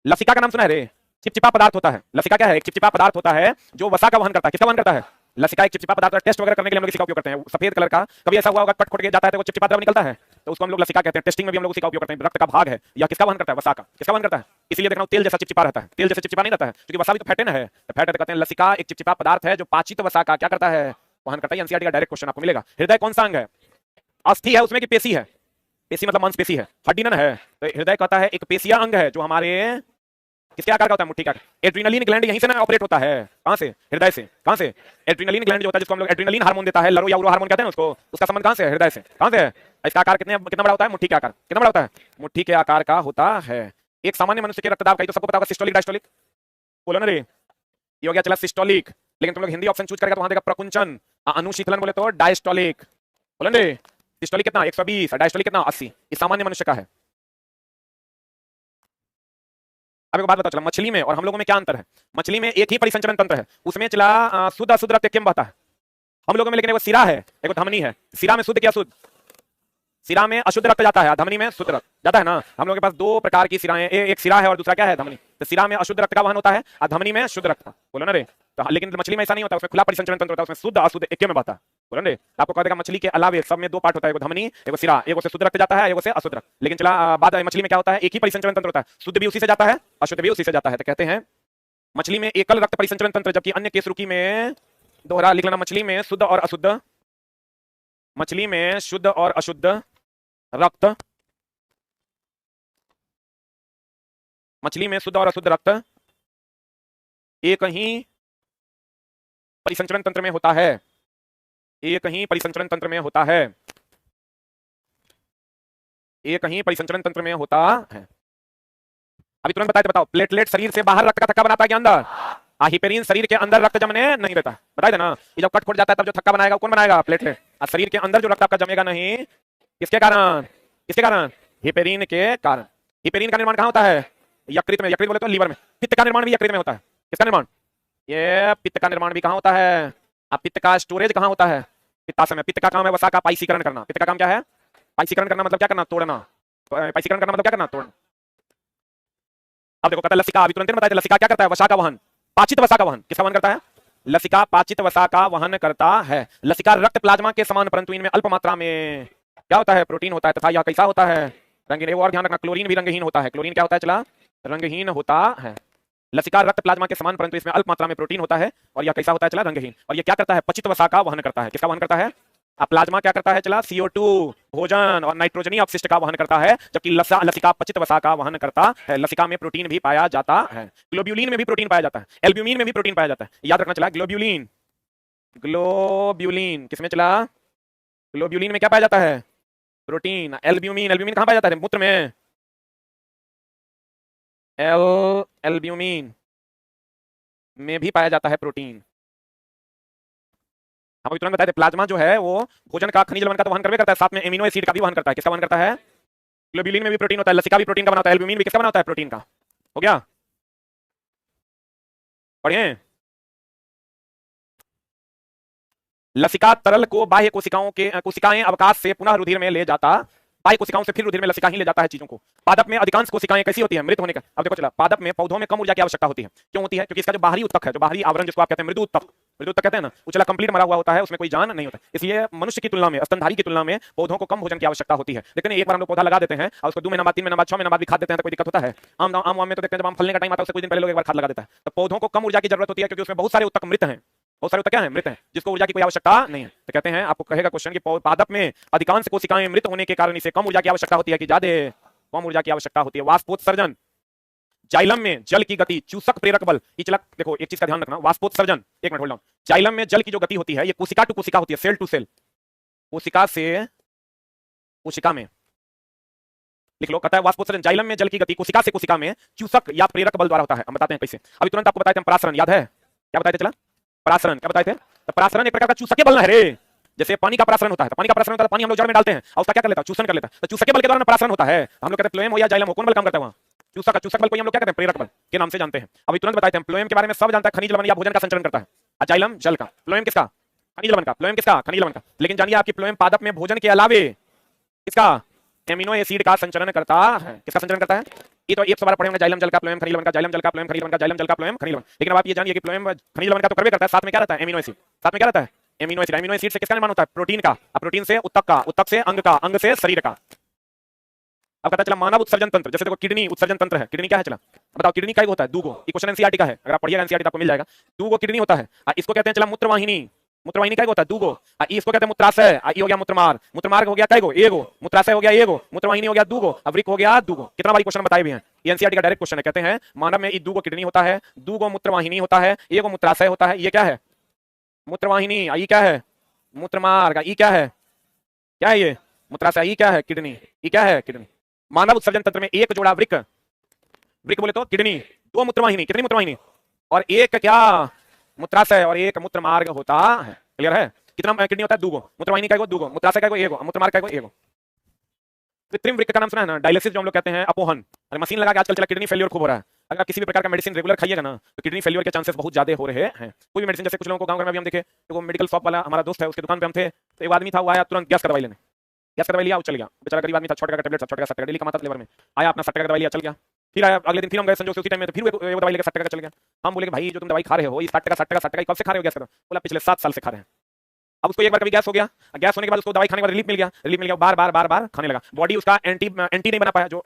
लसिका का नाम सुना है रे? चिपचिपा पदार्थ होता है। लसिका क्या है? एक चिपचिपा पदार्थ होता है जो वसा का वहन करता है। किसका वहन करता है? लसिका एक चिपचिपा पदार्थ। टेस्ट वगैरह करने के लिए हम लोग इसी का उपयोग करते हैं, सफेद कलर का। कभी ऐसा हुआ होगा कट खुट के जाता है तो वो चिपचिपा द्रव निकलता है, तो उसको हम लोग लसिका कहते हैं। टेस्टिंग में भी हम लोग उसी का उपयोग करते हैं। रक्त का भाग है, या किसका वहन करता है? वसा का। किसका वहन करता है? इसलिए देखना तेल जैसा चिपचिपा रहता है। तेल जैसा चिपचिपा नहीं रहता है, क्योंकि वसा भी तो फैट है ना, है तो फैट है, तो कहते हैं लसिका एक चिपचिपा पदार्थ है जो पाचित वसा का क्या करता है? वहन करता है। एनसीईआरटी का डायरेक्ट क्वेश्चन आपको मिलेगा। हृदय कौन सा अंग है? अस्थि है उसमें कि पेशी है? पेशी मतलब मांसपेशी है, हड्डी न है। तो हृदय कहता है एक पेशिया अंग है जो हमारे किसके आकार का होता है? मुट्ठी का। एड्रीनलिन ग्लैंड यहीं से ना ऑपरेट होता है। कहां से? हृदय से। कहां से? एड्रीनलिन ग्लैंड जो होता है, जिसको हम लोग एड्रीनलिन हार्मोन देता है, लरो या उरो हार्मोन कहते हैं उसको, उसका संबंध कहां से है? हृदय से। कहां से है? इसका आकार कितना बड़ा होता है? मुट्ठी के आकार। कितना बड़ा होता है? मुट्ठी के आकार का होता है। एक सामान्य मनुष्य के रक्तदाब का तो सबको पता होगा, सिस्टोलिक डायस्टोलिक। बोलो ना रे, ये हो गया चला सिस्टोलिक। लेकिन तुम लोग हिंदी ऑप्शन चूज करेगा तो वहां देगा प्रकुंचन, अनुशीतलन बोले तो डायस्टोलिक। बोलो रे, सिस्टोलिक कितना? 120, डायस्टोलिक कितना? 80। ये सामान्य मनुष्य का है। अब एक बात बताओ चला, मछली में और हम लोगों में क्या अंतर है? मछली में एक ही परिसंचरण तंत्र है, उसमें चला शुद्ध अशुद्ध रक्त एक में बहता है। हम लोगों में लेकिन वो सिरा है, एक धमनी है। सिरा में शुद्ध क्या? शुद्ध। सिरा में अशुद्ध रक्त जाता है, धमनी में शुद्ध रक्त जाता है ना। हम लोगों के पास दो प्रकार की सिराएं, एक सिरा है और दूसरा क्या है? धमनी। तो सिरा में अशुद्ध रक्त का वहन होता है और धमनी में शुद्ध रक्त का। बोलो ना रे। तो लेकिन मछली में ऐसा नहीं होता, उसमें खुला परिसंचरण तंत्र होता है, उसमें शुद्ध अशुद्ध एक में बहता है। बोलो रे, आपको कह देगा मछली के अलावे सब में दो पार्ट होता है, एक धमनी, एक सिरा। एक से शुद्ध रक्त जाता है, एक से अशुद्ध रक्त। लेकिन चला बात मछली में क्या होता है? एक ही परिसंचरण तंत्र होता है, शुद्ध भी उसी से जाता है, अशुद्ध भी उसी से जाता है। तो कहते हैं मछली में एकल रक्त परिसंचरण तंत्र, जबकि अन्य केसरुकी में दोहरा। लिख लेना, मछली में शुद्ध और अशुद्ध, मछली में शुद्ध और अशुद्ध रक्त, मछली में शुद्ध और अशुद्ध रक्त एक ही परिसंचरण तंत्र में होता है, एक ही परिसंचरण तंत्र में होता है, एक ही परिसंचरण तंत्र में होता है। अभी तुरंत बताए, बताओ प्लेटलेट शरीर से बाहर रक्त का थक्का बनाता है कि अंदर? हिपेरिन शरीर के अंदर रक्त जमने नहीं देता। बताइए देना, ये जब कट खुट जाता है तब जो थक्का बनाएगा कौन बनाएगा? प्लेटलेट। और शरीर के अंदर जो रक्त आपका जमेगा नहीं, किसके कारण? किसके कारण? हिपेरिन के कारण। हिपेरिन का निर्माण कहां होता है? यकृत में। यकृत बोले तो लीवर में। पित्त का निर्माण भी यकृत में होता है। किसका निर्माण? ये पित्त का निर्माण भी कहां होता है? अब पित्त का स्टोरेज कहां होता है? पित्ताशय में। पित्त का काम है वसा का पाइसीकरण करना। पित्त का काम क्या है? पाइसीकरण करना मतलब क्या करना? तोड़ना। पाइसीकरण करना मतलब क्या करना? तोड़ना। अब देखो कहता है लसिका, अभी तुरंत बताया था, लसिका क्या करता है? वसा का वहन, पाचित वसा का वहन। किसका वहन करता है? लसिका पाचित वसा का वहन करता है। लसिका रक्त प्लाज्मा के समान, परंतु इनमें अल्प मात्रा में क्या होता है? प्रोटीन होता है। तथा यह कैसा होता है? रंगीन। और ध्यान रखना, क्लोरीन भी रंगहीन होता है। क्लोरीन क्या होता है चला? रंगहीन होता है। लसिका रक्त प्लाज्मा के समान, परंतु इसमें अल्प मात्रा में प्रोटीन होता है, और यह कैसा होता है चला? रंगहीन। और यह क्या करता है? पचित वसा का वहन करता है। किसका वहन करता है? अब प्लाज्मा क्या करता है चला? CO2 भोजन और नाइट्रोजनी अपशिष्ट का वहन करता है, जबकि लसिका पचित वसा का वहन करता है। लसिका में प्रोटीन भी पाया जाता है, ग्लोब्यूलिन में भी प्रोटीन पाया जाता है, एल्ब्यूमिन में भी प्रोटीन पाया जाता है। याद रखना चला, ग्लोब्यूलिन, ग्लोब्यूलिन किसमें चला? ग्लोब्यूलिन में क्या पाया जाता है? प्रोटीन। एल्ब्यूमिन, एल्ब्यूमिन कहां पाया जाता है? मूत्र में। एल्ब्यूमिन में भी पाया जाता है प्रोटीन। हम अभी तुरंत बताए थे प्लाज्मा जो है वो भोजन का खनिज लवण का तो वहन करवे करता है, साथ में एमिनो एसिड का भी वहन करता है। किसका वहन करता है? ग्लोबुलिन में भी प्रोटीन होता है, लसिका भी प्रोटीन का बना होता है, एल्ब्यूमिन भी किसका बना होता है? प्रोटीन का। हो गया? पढ़िए। लसिका तरल को बाह्य कोशिकाएं अवकाश से पुनः रुधिर में ले जाता, बाह्य कोशिकाओं से फिर रुधिर में लसिका ही ले जाता है चीजों को। पादप में अधिकांश कोशिकाएं कैसी होती है? मृत होने का। अब देखो चला, पादप में पौधों में कम ऊर्जा की आवश्यकता होती है। क्यों होती है? क्योंकि इसका जो बाहरी उत्तक है, जो बाहरी आवरण जिसको आप कहते हैं मृदु उत्तक, मृदु उत्तक कहते हैं ना, वो चला कंप्लीट मरा हुआ होता है, उसमें कोई जान नहीं होता। इसलिए मनुष्य की तुलना में, स्तनधारी की तुलना में पौधों को कम भोजन की आवश्यकता होती है। लेकिन एक बार हम लोग पौधा लगा देते हैं और उसको 2 महीना बाद, 3 महीना बाद, 6 महीना बाद भी खाद देते हैं तो कोई दिक्कत होता है? आम में तो देखते हैं जब आम फलने का टाइम आता है उससे कुछ दिन पहले लोग एक बार खाद लगा देता है। तो पौधों को कम ऊर्जा की जरूरत होती है क्योंकि उसमें बहुत सारे उत्तक मृत हैं, बहुत सारे उत्तक क्या है? मृत हैं, जिसको ऊर्जा की कोई आवश्यकता नहीं है। तो कहते हैं, आपको कहेगा क्वेश्चन कि पादप में अधिकांश कोशिकाएं मृत होने के कारण इसे कम ऊर्जा की आवश्यकता होती है कि ज्यादा कम ऊर्जा की आवश्यकता होती है। वाष्पोत्सर्जन, जाइलम में जल की गति, चूसक प्रेरक बल। ये चला देखो एक चीज का ध्यान रखना, वाष्पोत्सर्जन, एक मिनट होल्ड डाउन। जाइलम में जल की जो गति होती है ये कोशिका टू कोशिका होती है, सेल टू सेल, कोशिका से कोशिका में। लिख लो, कहता है वाष्पोत्सर्जन जाइलम में जल की गति कोशिका से कोशिका में चूसक या प्रेरक बल द्वारा होता है। हम बताते हैं कैसे। अभी तुरंत आपको बताए थे परासरण, याद है? क्या बताए थे? चला परासरण क्या बताए थे? तो परासरण एक प्रकार का चूसके बल है रे। जैसे पानी का परासरण होता है, तो पानी का परासरण होता है, पानी हम लोग जड़ में डालते हैं और उसका क्या कर लेता है? चूसन कर लेता है। तो चूसके बल के द्वारा परासरण होता है। हम लोग कहते हैं फ्लोएम हो या जाइलम हो, कौन बल काम करता है वहां? चूसक बल को हम लोग क्या कहते हैं? प्रेरक बल के नाम से जानते हैं। अभी तुरंत बताते हैं, फ्लोएम के बारे में सब जानता है, खनिज लवण या भोजन का संचरण करता है। जाइलम जल का, फ्लोएम किसका? खनिज लवण का। फ्लोएम किसका? खनिज लवण का। लेकिन जानिए आपकी फ्लोएम पादप में भोजन के अलावे किसका? एमिनो एसिड का संचरण करता है। किसका संचरण करता है? ये तो एक सवाल पढ़े होंगे, जाइलम जल का फ्लोएम खनिज लवण का, जाइलम जल का फ्लोएम खनिज लवण का, जाइलम जल का फ्लोएम खनिज लवण। लेकिन अब आप ये जानिए कि फ्लोएम खनिज लवण का तो करवे करता है, साथ में क्या रहता है? Amino acid. साथ में क्या रहता है? Amino acid. एमिनो एसिड से किसका निर्माण होता है? प्रोटीन का। अब प्रोटीन से उत्तक का, उत्तक से अंग का, अंग से शरीर का। अब पता चला मानव उत्सर्जन तंत्र, जैसे देखो किडनी उत्सर्जन तंत्र है। किडनी क्या है? चला बताओ, किडनी का होता है? दूगो। ये क्वेश्चन एनसीईआरटी का है, अगर आप पढ़िएगा एनसीईआरटी आपको मिल जाएगा। दूगो किडनी होता है, इसको कहते हैं चला मूत्रवाहिनी। मूत्रवाहिनी क्या होता है? दूगो। इसको कहते हैं मूत्राशय। ये हो गया मूत्रमार्ग। मूत्रमार्ग हो गया कईगो? एगो। मूत्राशय हो गया एगो, मूत्रवाहिनी हो गया दूगो, अवृक हो गया दूगो। कितना बारी क्वेश्चन बताए भी हैं, एनसीईआरटी का डायरेक्ट क्वेश्चन है। कहते हैं मानव में दूगो किडनी होता है, दूगो मूत्रवाहिनी होता है, एगो मूत्राशय होता है। ये क्या है? मूत्रवाहिनी। ये क्या है? मूत्रमार्ग। ये क्या है? क्या है ये? मूत्राशय। ये क्या है? किडनी। ये क्या है? किडनी। मानव उत्सर्जन तंत्र में एक जोड़ा वृक्क, वृक्क बोले तो किडनी, दो मूत्रवाहिनी, कितनी मूत्रवाहिनी? और एक क्या? मूत्राशय और एक मूत्रमार्ग होता है। क्लियर है? कितना किडनी होता है? दूगो। मूत्रवाहिनी का दूगो, मूत्राशय का एगो, मूत्रमार्ग का एगो। कृत्रिम वृक्क का नाम सुना है ना? डायलिसिस जो हम लोग कहते हैं, अपोहन। अरे मशीन लगा के आजकल चला किडनी फेलियर खूब हो रहा है। अगर आप किसी भी प्रकार का मेडिसिन रेगुलर खाइएगा ना तो किडनी फेलियर के चांसेस बहुत ज्यादा हो रहे हैं। कोई भी मेडिसिन, जैसे कुछ लोगों को गांव में भी हम देखे, तो वो मेडिकल शॉप वाला हमारा दोस्त है, उसकी दुकान पे हम थे, तो एक आदमी था, वो आया तुरंत गैस का दवाई लेने, गैस का दवाई लिया, वो चल गया। बेचारा गरीब आदमी था, छोटा का टैबलेट, छोटा का 60 डेली कमाता लेबर में, आया अपना 60 का दवाई लिया, चल गया। फिर आया अगले दिन, फिर हम गए संजोग से उसी टाइम में, तो फिर वो दवाई लेकर 60 का चल गया। हम बोले भाई जो तुम दवाई खा रहे हो, ये 60 का कब से खा रहे हो गैस का? बोला पिछले 7 साल से खा रहे हैं। अब उसको एक बार कभी गैस हो गया, गैस होने के बाद उसको दवाई खाने के बाद रिलीफ मिल गया, बार बार खाने लगा। बॉडी उसका एंटी नहीं बना पाया, जो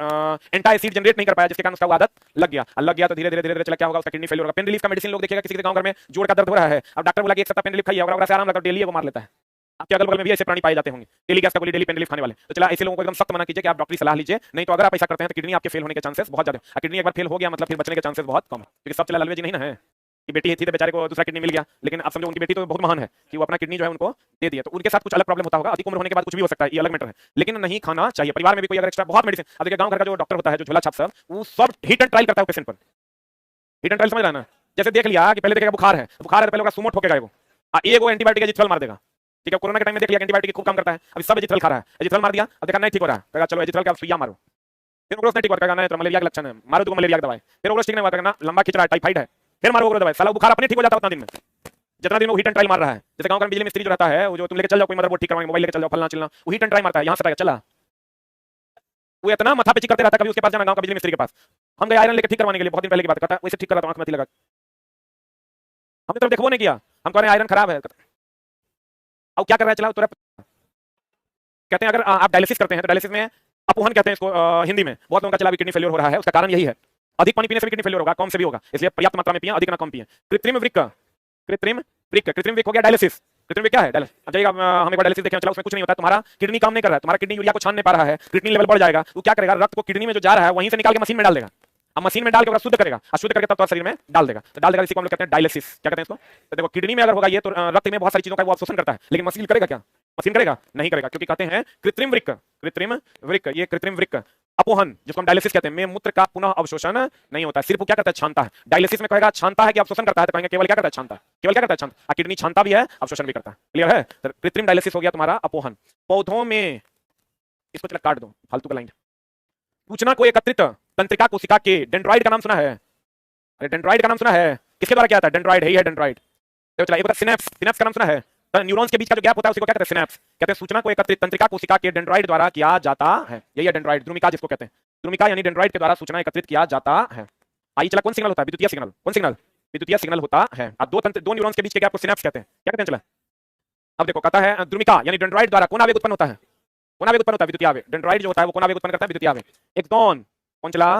एंटा एसिड जनरेट नहीं कर पाया, जिसके कारण उसका आदत लग गया तो धीरे धीरे चला क्या होगा? उसका किडनी फेलियर होगा। पेन रिलीफ का मेडिसिन लोग देखिएगा, किसी के गांव घर में जोड़ का दर्द हो रहा है, अब डॉक्टर बोला कि एक सप्ताह पेन रिलीफ खाइए, और से आराम लगा, डेली वो मार लेता है। आपके अगल बगल में भी ऐसे प्राणी पाए जाते होंगे, डेली गैस का गोली, डेली पेन रिलीफ खाने वाले। तो चला ऐसे लोगों को एकदम सख्त मना कीजिए कि आप डॉक्टरी सलाह लीजिए, नहीं तो अगर आप ऐसा करते हैं तो किडनी आपके फेल होने के चांसेस बहुत ज्यादा है। किडनी एक बार फेल हो गया मतलब फिर बचने के चांसेस बहुत कम है, क्योंकि सब चला ललवे जी नहीं ना है कि बेटी थी तो बेचारे को दूसरा किडनी मिल गया, लेकिन आप समझो उनकी बेटी तो बहुत महान है कि वो अपना किडनी जो है उनको दे दिया, तो उनके साथ कुछ अलग प्रॉब्लम होता होगा, अधिक उम्र होने के बाद कुछ भी हो सकता है, ये अलग मैटर है, लेकिन नहीं खाना चाहिए। परिवार में भी कोई अगर एक्स्ट्रा बहुत मेडिसिन, अब देखिए गांव घर का जो डॉक्टर होता है, जो झोला छाप सब, वो सब हिट एंड ट्रायल करता है पेशेंट पर। हिट एंड ट्रायल समझ रहा है ना? जैसे देख लिया कि पहले देखेगा बुखार है तो पहले सुमो ठोकेगा वो, एक वो एंटीबायोटिक एजिथ्रल मार देगा। ठीक है, कोरोना के टाइम में देख लिया एंटीबायोटिक खूब काम करता है, अभी सब एजिथ्रल खा रहा है, एजिथ्रल मार दिया, अब देखा नहीं ठीक हो रहा है, कहा चलो एजिथ्रल का सुइया मारो, फिर उग्रोस नहीं ठीक हो रहा, कहा मलेरिया के लक्षण है, मारो तो मलेरिया की दवाई, फिर उग्रोस ठीक नहीं हुआ, कहना लंबा खिंच रहा है, टाइफाइड है, फिर मारो उग्रो दवाई, साला बुखार अपने ठीक हो जाता है उतना दिन में, जितना दिन वो हिट एंड ट्रायल मार रहा है। जैसे गांव का बिजली मिस्त्री जो रहता है, वो जो तुम लेके चल जाओ कोई मदरबोर्ड ठीक करवाएंगे, मोबाइल लेके चल जाओ, फलना चिलना, वो हिट एंड ट्रायल मारता है, यहाँ से चला, वो इतना माथा पेची करते रहता है, कभी उसके पास जाना, गांव का बिजली मिस्त्री के पास, हम गए आयरन लेके ठीक करवाने के लिए, बहुत दिन पहले की बात करता है, वैसे ठीक कर रहा था, आंख में लगा, हमने तो देखो नहीं किया, हम कह रहे हैं आयरन खराब है, अब क्या कर रहा है, चला, कहते हैं अगर आप डायलिसिस करते हैं तो डायलिसिस में अपोहन कहते हैं इसको हिंदी में, बहुत लोगों का चला भी किडनी फेलियर हो रहा है, उसका कारण यही है, अधिक पानी पीने से भी किडनी फेलियर होगा, कम से भी होगा, इसलिए पर्याप्त मात्रा में पिए, अधिक ना कम पिए। कृत्रिम वृक्क हो गया डायलिसिस। कृत्रिम वृक्क क्या है? डायलिसिस। अब जाइएगा हम एक बार डायलिसिस देखें, चला उसमें कुछ नहीं होता, तुम्हारा किडनी काम नहीं कर रहा है, तुम्हारा किडनी यूरिया को छान नहीं पा रहा है, किडनी लेवल बढ़ जाएगा, तो क्या करेगा, रक्त को किडनी में जो जा रहा है वहीं से निकाल के मशीन में डाल देगा, अब मशीन में डाल के शुद्ध करेगा, शुद्ध करके तब शरीर में डाल देगा, तो डाल देगा, इसी को हम लोग कहते हैं डायलिसिस। क्या कहते हैं इसको? तो देखो किडनी में अगर होगा ये तो रक्त में बहुत सारी चीजों का वो अवशोषण करता है, लेकिन मशीन करेगा क्या? मशीन करेगा नहीं करेगा, क्योंकि कहते हैं कृत्रिम वृक्क, ये कृत्रिम वृक्क अपोहन जिसको हम डायलिसिस कहते हैं में मूत्र का पुनः अवशोषण नहीं होता है, सिर्फ वो क्या करता है, छानता है। डायलिसिस में कहेगा छानता है कि अवशोषण करता है, तो कहेंगे केवल क्या करता है, छानता है। केवल क्या करता है, छानता। किडनी छानता भी है, अवशोषण भी करता है। क्लियर है? तो कृत्रिम डायलिसिस हो गया तुम्हारा अपोहन। पौधों में, इसको चला काट दो, फालतू का लाइन। सूचना को एकत्रित तंत्रिका कोशिका के, डेंड्राइड का नाम सुना है? अरे डेंड्राइड का नाम सुना है? किसके द्वारा क्या आता है? डेंड्राइड है, डेंड्राइड। तो चला एक बार सिनेप्स, सिनेप्स का नाम सुना है? न्यूरॉन्स के बीच का जो गैप होता है उसी को क्या कहते हैं, सिनेप्स। कहते हैं सूचना को एकत्रित तंत्रिका कोशिका के डेंड्राइड द्वारा किया जाता है। यही है डेंड्राइड, द्रुमिका जिसको कहते हैं। द्रुमिका यानी डेंड्राइड के द्वारा सूचना एकत्रित किया जाता है। आइए चला, कौन सिग्नल होता है? विद्युतीय सिग्नल। कौन सिग्नल? विद्युतीय सिग्नल होता है। अब दो न्यूरॉन्स के बीच के गैप को सिनेप्स कहते हैं। क्या कहते हैं? चला अब देखो, कहता है द्रुमिका यानी डेंड्राइड द्वारा कौन आवेग उत्पन्न होता है? कौन आवेग उत्पन्न होता है? विद्युतीय आवेग। डेंड्राइड जो होता है वो कौन आवेग उत्पन्न करता है? विद्युतीय आवेग। एक्सॉन, कौन चला?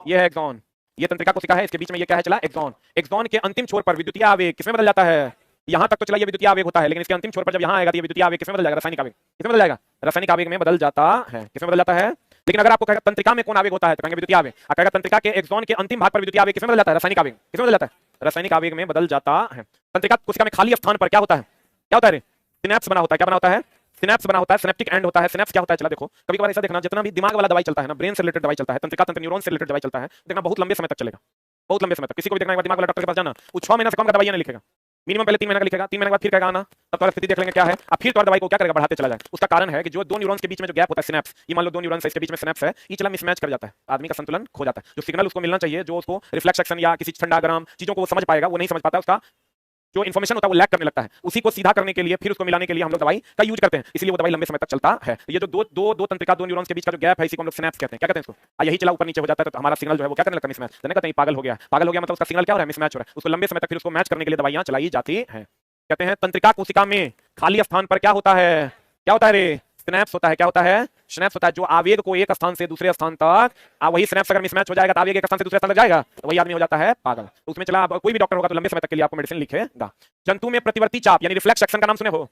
ये है एक्सॉन। ये तंत्रिका कोशिका है, इसके बीच में ये क्या है, चला एक्सॉन। एक्सॉन के अंतिम छोर पर विद्युतीय आवेग किसमें बदल जाता है? यहां तक तो चला ये विद्युतीय आवेग होता है, लेकिन इसके अंतिम छोर पर जब यहां आएगा तो ये विद्युतीय आवेग किसमें बदल जाएगा? रासायनिक आवेग। किसमें बदल जाएगा? रासायनिक आवेग में बदल जाता है। किसमें बदल जाता है? लेकिन अगर आपको कहेगा तंत्रिका में कौन आवेग होता है, तो कहेंगे विद्युतीय आवेग। और कहेगा तंत्रिका के एक्सॉन के अंतिम भाग पर विद्युतीय आवेग किसमें बदल जाता है? रासायनिक आवेग। किसमें बदल जाता है? रासायनिक आवेग में बदल जाता है। तंत्रिका कोशिका में खाली स्थान पर क्या होता है? क्या होता है रे? सिनेप्स बना होता है। क्या बना होता है? सिनेप्स बना होता है, सिनेप्टिक एंड होता है। सिनेप्स क्या होता है? चला देखो, कभी कभार ऐसा देखना, जितना भी दिमाग वाला दवाई चलता है ना, ब्रेन से रिलेटेड दवाई चलता है, तंत्रिका तंत्र न्यूरॉन से रिलेटेड दवाई चलता है, देखना बहुत लंबे समय तक चलेगा, बहुत लंबे समय तक। किसी को भी देखना, एक बार दिमाग वाला डॉक्टर के पास जाना, वो 6 महीने से कम का दवाई नहीं लिखेगा, मिनिमम पहले 3 महीने का लिखेगा, 3 महीने के बाद फिर कहेगा आना, तब तो स्थिति देख लेंगे क्या है, अब फिर तो दवाई को क्या करेगा, बढ़ाते चला जाएगा। उसका कारण है कि जो दो न्यूरॉन्स के बीच में जो गैप होता है, सिनेप्स, ये मान लो 2 न्यूरॉन्स है, इसके बीच में सिनेप्स है, ये चला मिसमैच कर जाता है, आदमी का संतुलन खो जाता है। जो सिग्नल उसको मिलना चाहिए, जो उसको रिफ्लेक्स एक्शन या किसी ठंडा गरम चीजों को वो समझ पाएगा, वो नहीं समझ पाता, उसका जो इन्फॉर्मेशन होता है वो लैक करने लगता है। उसी को सीधा करने के लिए, फिर उसको मिलाने के लिए हम लोग दवाई का यूज करते हैं, इसलिए वो दवाई लंबे समय तक चलता है। ये जो दो तंत्रिका, 2 न्यूरॉन्स के बीच का जो गैप है, इसी को हम लोग सिनेप्स कहते हैं। क्या कहते हैं इसको? यही चला ऊपर नीचे हो जाता है, तो हमारा सिग्नल जो है वो क्या करने लगता है, मिसमैच। कहते हैं पागल हो गया, पागल हो गया मतलब उसका सिग्नल क्या हो रहा है, मिसमैच हो रहा है। उसको लंबे समय तक फिर उसको मैच करने के लिए दवाइयां चलाई जाती है। कहते हैं तंत्रिका कोशिका में खाली स्थान पर क्या होता है? क्या होता है रे? सिनेप्स होता है। क्या होता है? सिनेप्स होता है। जो आवेग को एक स्थान से दूसरे स्थान तक, वही सिनेप्स अगर मिसमैच हो जाएगा तो आवेग एक स्थान से दूसरे स्थान तक जाएगा, तो वही आदमी हो जाता है पागल। तो उसमें चला, कोई भी डॉक्टर होगा तो लंबे समय तक के लिए आपको मेडिसिन लिखेगा। जंतु में प्रतिवर्ती चाप यानी रिफ्लेक्स एक्शन का नाम सुने हो?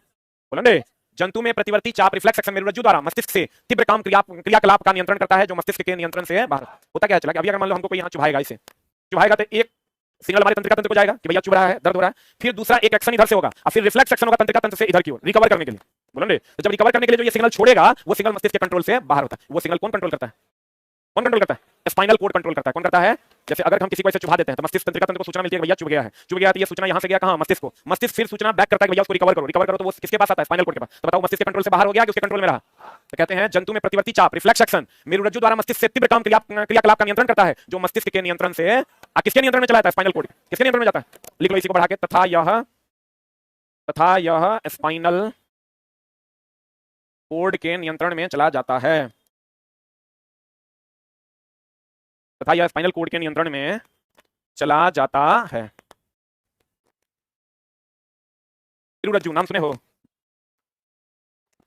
बोलो ने, जंतु में प्रतिवर्ती चाप रिफ्लेक्स एक्शन मेरुरज्जु द्वारा मस्तिष्क से तीव्र काम क्रियाकलाप का नियंत्रण करता है, जो मस्तिष्क के नियंत्रण से बाहर होता। क्या चला, अभी अगर मान लो हमको कोई यहाँ चुभाएगा, इसे चुभाएगा तो एक सिग्नल हमारे तंत्रिका तंत्र को जाएगा कि भैया चुभ रहा है, दर्द हो रहा है, फिर दूसरा एक एक्शन इधर से होगा, और फिर रिफ्लेक्स एक्शन होगा तंत्रिका तंत्र से इधर की ओर रिकवर करने के लिए। बोलो ने, तो जब रिकवर करने के लिए जो ये सिग्नल छोड़ेगा, वो सिग्नल मस्तिष्क के कंट्रोल से बाहर होता है। वो सिग्नल कौन कंट्रोल करता है? कौन कंट्रोल करता है? स्पाइनल कोड कंट्रोल करता है। कौन करता है? जैसे अगर हम किसी को ऐसे चुभा देते हैं तो मस्तिष्क तंत्रिका तंत्र को सूचना मिलती है भैया चुभ गया है, चुभ गया, तो ये सूचना यहां से गया कहां, मस्तिष्क को, मस्तिष्क फिर सूचना बैक करता है भैया उसको रिकवर करो, रिकवर करो, तो वो किसके पास आता है? स्पाइनल कोड के पास। तो बताओ मस्तिष्क के कंट्रोल से बाहर हो गया कि उसके कंट्रोल में रहा? तो कहते हैं जंतु में प्रतिवर्ती चाप रिफ्लेक्स एक्शन मेरुरज्जु द्वारा मस्तिष्क से तीव्र काम क्रियाकलाप का नियंत्रण करता है, जो मस्तिष्क के नियंत्रण से किसके नियंत्रण में चला जाता है? Spinal cord. किसके नियंत्रण में जाता है? लिख लो इसी को बढ़ा के, तथा यह स्पाइनल कोड के नियंत्रण में चला जाता है। तथा यह स्पाइनल कोड के नियंत्रण में चला जाता है। मेरुरज्जु नाम सुने हो?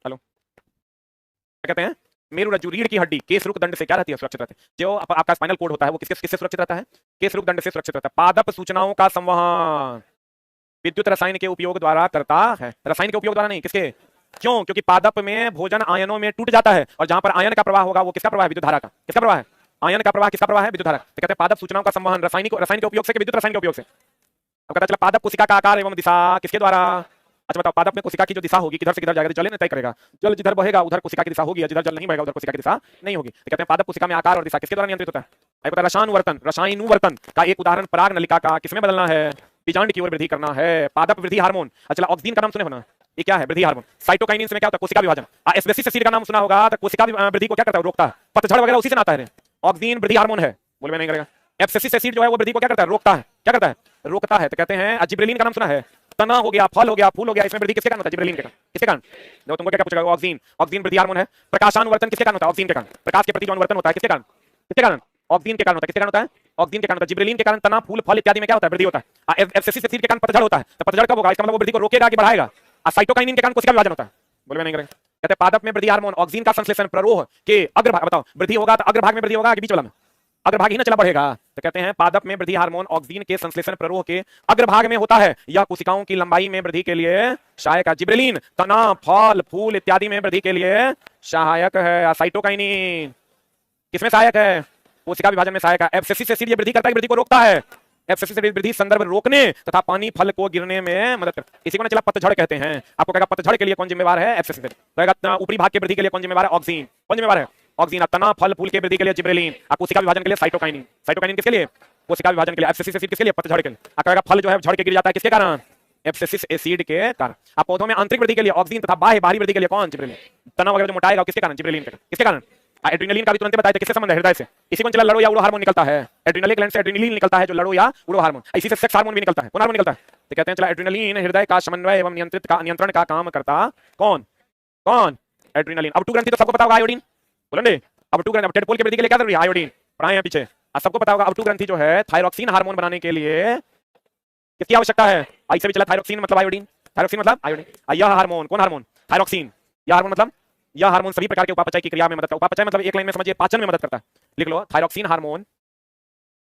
हेलो, क्या कहते हैं? मेरुरज्जु रीढ़ की हड्डी केस रुक दंड से क्या रहती है? सुरक्षित रहती है। जो आपका स्पाइनल कोड होता है वो किससे सुरक्षित रहता है? केस रुक दंड से सुरक्षित रहता है। पादप सूचनाओं का संवहन विद्युत रसायन के उपयोग द्वारा करता है। रसायन के उपयोग द्वारा नहीं, किसके? क्यों? क्योंकि पादप में भोजन आयनों में टूट जाता है, और जहां पर आयन का प्रवाह होगा वो किसका प्रवाह है? विद्युत धारा का। किसका प्रवाह है? आयन का प्रवाह। किसका प्रवाह है? विद्युत धारा। तो कहते हैं पादप सूचनाओं का संवहन रसायन के उपयोग से, विद्युत रसायन के उपयोग से। अब पता चला पादप कोशिका का आकार एवं दिशा किसके द्वारा? अच्छा बताओ, पादप में कोशिका की जो दिशा होगी, किधर से किधर जाएगा, जल तय करेगा। जल जिधर बहेगा उधर कोशिका की दिशा होगी, जिधर जल नहीं बहेगा उधर कोशिका की दिशा नहीं होगी। तो कहते हैं पादप कोशिका में आकार और दिशा किसके द्वारा नियंत्रित होता है? एक होता है रसायनुवर्तन। रसायनुवर्तन का एक उदाहरण पराग नलिका का किसमें बदलना है? बीजांड की ओर वृद्धि करना है। पादप वृद्धि हार्मोन। अच्छा, ऑक्सीजन का नाम सुने हो ना? ये क्या है? वृद्धि हार्मोन। साइटोकाइनिन से क्या होता है? कोशिका विभाजन। एस्बेसिस एसिड का नाम सुना होगा, तो कोशिका वृद्धि को क्या करता है? रोकता है। पतझड़ वगैरह उसी से आता है। ऑक्सीजन वृद्धि हार्मोन है, बोले मैं नहीं करेगा। एब्सिसिक एसिड जो है वो वृद्धि को क्या करता है? रोकता है। क्या करता है? रोकता है। तो कहते हैं जिब्रेलिन का नाम सुना है? तना हो गया, फल हो गया, फूल हो गया, इसमें वृद्धि किसके कारण होता है? जिब्रेलिन के कारण। किसके कारण? देखो तुमको क्या पूछेगा? ऑक्सीजन। ऑक्सीजन वृद्धि हार्मोन है। प्रकाशानुवर्तन किसके कारण होता है? ऑक्सीजन के कारण। प्रकाश के प्रति जो अनुवर्तन होता है किसके कारण? किसके कारण? ऑक्सीजन के कारण होता है। किसके कारण होता है? ऑक्सीजन के कारण होता है। जिब्रेलिन के कारण तना, फूल, फल इत्यादि में क्या होता है? वृद्धि होता है। एब्सिसिक एसिड के कारण पतझड़ होता है। तो पतझड़ कब होगा? इसका मतलब वो वृद्धि को रोकेगा कि बढ़ाएगा। और साइटोकाइनिन के कारण कोशिका विभाजन होता है, बोले मैं नहीं करेंगे। कहते हैं पादप में वृद्धि हार्मोन ऑक्सीजन का संश्लेषण प्ररोह के अग्रभाग, बताओ वृद्धि होगा तो अग्रभाग में वृद्धि होगा कि बीच वाला में? अग्रभाग ही ना चला बढ़ेगा। तो कहते हैं पादप में वृद्धि हार्मोन ऑक्सीजन के संश्लेषण प्ररोह के अग्रभाग में होता है। यह कोशिकाओं की लंबाई में वृद्धि के लिए सहायक है। जिब्रेलिन तना, फल, फूल इत्यादि में वृद्धि के लिए सहायक है। साइटोकाइनिन किसमें सहायक है? कोशिका विभाजन में सहायक है। एब्सिसिक एसिड ये वृद्धि करता है, वृद्धि को रोकता है। एब्सिसिक एसिड वृद्धि संदर्भ रोकने तथा पानी फल को गिरने में मदद करता है। इसी को ना चला पतझड़ कहते हैं। आपको कहेगा पतझड़ के लिए कौन जिम्मेवार है? Abscisic acid. कहेगा ऊपरी भाग के वृद्धि के लिए कौन जिम्मेवार है? ऑक्सीजन। कौन जिम्मेवार है? ऑक्सीन, तना फल फूल के वृद्धि के लिए जिब्रेलिन, कोशिका विभाजन के लिए साइटोकाइनिन, साइटोकाइनिन किसके लिए, कोशिका विभाजन के लिए, एब्सिसिस एसिड किसके लिए, पतझड़ के लिए, कहेगा फल जो है झड़ के गिर जाता है किसके कारण, एब्सिसिस एसिड के कारण। अब पौधों में आंतरिक वृद्धि के लिए ऑक्सीन तथा बाह्य बाहरी वृद्धि के लिए कौन, जिब्रेलिन, तना वगैरह जो मोटाएगा किसके कारण, जिब्रेलिन के, किसके कारण, एड्रेनलिन का भी तुरंत बताया था किससे संबंध है, हृदय से, इसी को चला लड़ो या उड़ो हार्मोन निकलता है, एड्रेनल ग्लैंड से एड्रेनलिन निकलता है जो लड़ो या उड़ो हार्मोन, इसी से सेक्स हार्मोन भी निकलता है, कौन हार्मोन निकलता है, तो कहते हैं चला एड्रेनलिन हृदय का समन्वय एवं नियंत्रण का काम करता कौन, कौन, एड्रेनलिन। अब टू ग्रंथि तो सबको पता होगा, आयोडीन, बोलेंगे अब टू ग्रंथि टेडपोल की वृद्धि के लिए क्या जरूरी है, आयोडीन, पढ़ाए हैं पीछे, अब सबको पता होगा। अब टू ग्रंथि जो है थायरॉक्सिन हार्मोन बनाने के लिए किसकी आवश्यकता है, ऐसे भी चला थायरॉक्सिन मतलब आयोडीन, थायरॉक्सिन मतलब आयोडीन, यह हार्मोन कौन हार्मोन, थायरॉक्सिन, यह हार्मोन मतलब यह हार्मोन सभी प्रकार के उपापचय की क्रिया में मदद करता है, उपापचय मतलब एक लाइन में समझिए पाचन में मदद करता है, लिख लो थायरॉक्सिन हार्मोन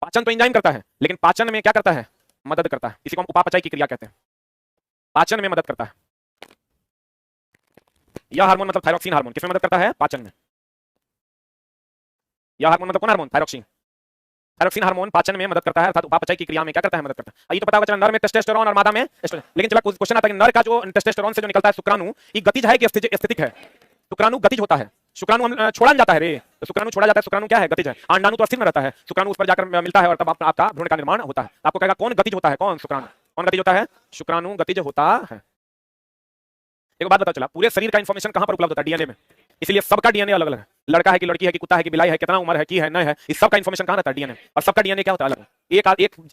पाचन तो एंजाइम करता है लेकिन पाचन में क्या करता है, मदद करता है, इसी को हम उपापचय की क्रिया कहते हैं, पाचन में मदद करता है। यह हार्मोन मतलब थायरॉक्सिन हार्मोन किसमें मदद करता है, पाचन में, यह हार्मोन मतलब कौन हार्मोन, थायरॉक्सिन, थायरॉक्सिन हार्मोन पाचन में मदद करता है अर्थात उपापचय की क्रिया में क्या करता है, मदद करता है। ये तो पता होगा चला नर में टेस्टोस्टेरोन और मादा में एस्ट्रोजन, लेकिन चला क्वेश्चन आता है कि नर का जो टेस्टोस्टेरोन से जो निकलता है शुक्राणु, ये गतिज है कि स्थितिक है, शुक्राणु गतिज होता है, शुक्राणु हम छोड़ा जाता है रे, तो शुक्राणु छोड़ा जाता है, शुक्राणु क्या है, गतिज है, अंडाणु तो अस्थिर में रहता है, शुक्राणु उस पर जाकर मिलता है और तब आपका भ्रूण का निर्माण होता है। आपको कहेगा कौन गतिज होता है, कौन, शुक्राणु, कौन गतिज होता है, शुक्राणु गतिज होता है। एक बात पता चला, पूरे शरीर का इंफॉर्मेशन कहां पर उपलब्ध होता है, डीएनए में, इसलिए सबका डीएनए अलग अलग है, लड़का है कि लड़की है कि कुत्ता है कि बिलाई है, कितना उम्र है की है न है, इस सबका इंफॉर्मेशन कहां रहता है, डीएनए, और सबका डीएनए क्या होता है, अलग,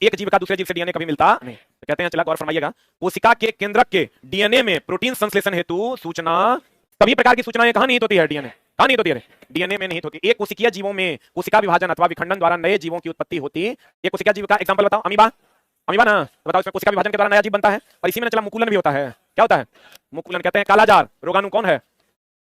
एक जीव का दूसरे जीव से डीएनए कभी मिलता नहीं, तो कहते हैं चला गौर फरमाइएगा, कोशिका के केंद्रक के डीएनए में प्रोटीन संश्लेषण हेतु सूचना, सभी प्रकार की सूचनाएं कहां निहित होती है, डीएनए, कहां निहित होती है, डीएनए में निहित होती है। एक कोशिकीय जीवों में कोशिका विभाजन अथवा विखंडन द्वारा नए जीवों की उत्पत्ति होती है। एक कोशिकीय जीव का एग्जांपल बताओ, अमीबा, अमीबा ना, तो बताओ इसमें कोशिका विभाजन के द्वारा नया जीव बनता है, और इसी में चला मुकुलन भी होता है, क्या होता है, मुकुलन कहते हैं। कालाजार रोगाणु कौन है,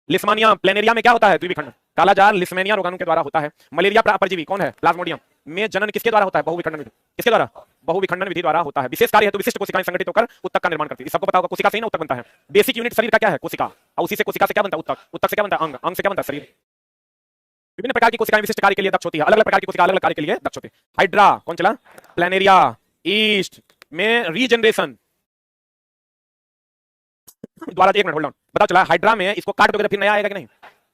लिस्मानिया प्लेनेरिया में क्या होता है, द्विविखंडन, कालाजार लिस्मेनिया रोगाणु के द्वारा होता है। मलेरिया परजीवी कौन है, प्लाज्मोडियम में जनन किसके द्वारा होता है, बहुविखंडन विधि, किसके द्वारा, बहुविखंडन विधि द्वारा होता है। विशेष कार्य हेतु विशिष्ट कोशिकाएं संगठित होकर उत्तक का निर्माण करती है, सबको पता होगा, कोशिका से ही ना उत्तक बनता है, बेसिक यूनिट शरीर का क्या है, कोशिका, और उसी से कोशिका से क्या बनता है, उत्तक, उत्तक से क्या बनता है, अंग, अंग से क्या बनता है, शरीर। विभिन्न प्रकार की कोशिकाएं विशिष्ट कार्य के लिए दक्ष होती है, अलग अलग प्रकार की कोशिका अलग अलग कार्य के लिए दक्ष होती है। हाइड्रा कौन चला, प्लेनेरिया ईस्ट में रीजनरेशन द्वारा, एक मिनट होल्ड ऑन, बताओ चला हाइड्रा में इसको काट दोगे तो फिर नया आएगा कि नहीं,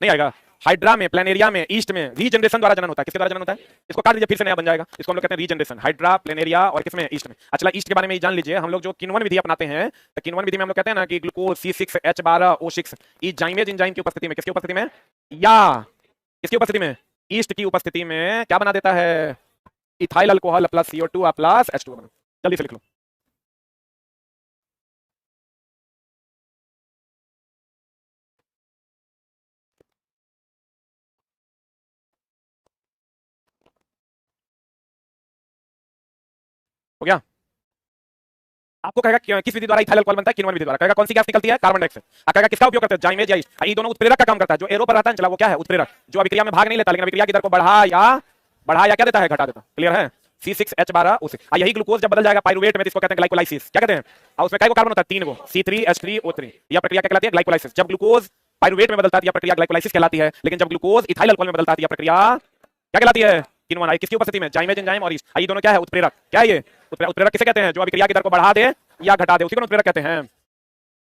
नहीं आएगा। हाइड्रा में प्लेनेरिया में ईस्ट में रीजनरेशन द्वारा जनन होता है, किसके द्वारा जनन होता है, इसको काट दीजिए फिर से नया बन जाएगा, इसको हम लोग कहते हैं रीजनरेशन। हाइड्रा प्लेनेरिया और किसमें, ईस्ट में। अच्छा ईस्ट के बारे में जान लीजिए, हम लोग जो किण्वन विधि अपनाते हैं, तो किण्वन विधि में हम लोग कहते हैं ना कि ग्लूकोज C6H12O6 जाइमेज एंजाइम की उपस्थिति में, किसकी उपस्थिति में, या किसकी उपस्थिति में, ईस्ट की उपस्थिति में क्या बना देता है, ethyl alcohol plus CO2 plus H2O। जल्दी से लिख लो, हो गया। आपको कहेगा किस विधि द्वारा इथाइल अल्कोहल बनता है, किण्वन विधि द्वारा, कहेगा कौन सी गैस निकलती है, कार्बन डाइऑक्साइड, कहेगा किसका उपयोग करते हैं, जाइमेज या ईस्ट, ये दोनों उत्प्रेरक का काम करता है। जो एरो पर रहता है चला वो क्या है, उत्प्रेरक, जो अभिक्रिया में भाग नहीं लेता लेकिन अभिक्रिया की दर को बढ़ा या क्या देता है, घटा देता, क्लियर है। C6H12O6, यही ग्लूकोज जब बदल जाएगा पाइरुवेट में, इसको कहते हैं ग्लाइकोलाइसिस, क्या कहते हैं, और उसमें कई कार्बन होता है, 3 गो, C3H3O3, यह प्रक्रिया क्या कहलाती है, ग्लाइकोलाइसिस। जब ग्लूकोज पाइरुवेट में बदलता है यह प्रक्रिया ग्लाइकोलाइसिस कहलाती है, लेकिन जब ग्लूकोज इथाइल अल्कोहल में बदलता है यह प्रक्रिया क्या कहलाती है, किण्वन। आई किसकी उपस्थिति में, जाइमेज एंजाइम और ईस्ट, ये दोनों क्या है, उत्प्रेरक। क्या है ये उत्प्रेरक, किसे कहते हैं, जो अभिक्रिया की दर को बढ़ा दे या घटा दे, उसी को उत्प्रेरक कहते हैं।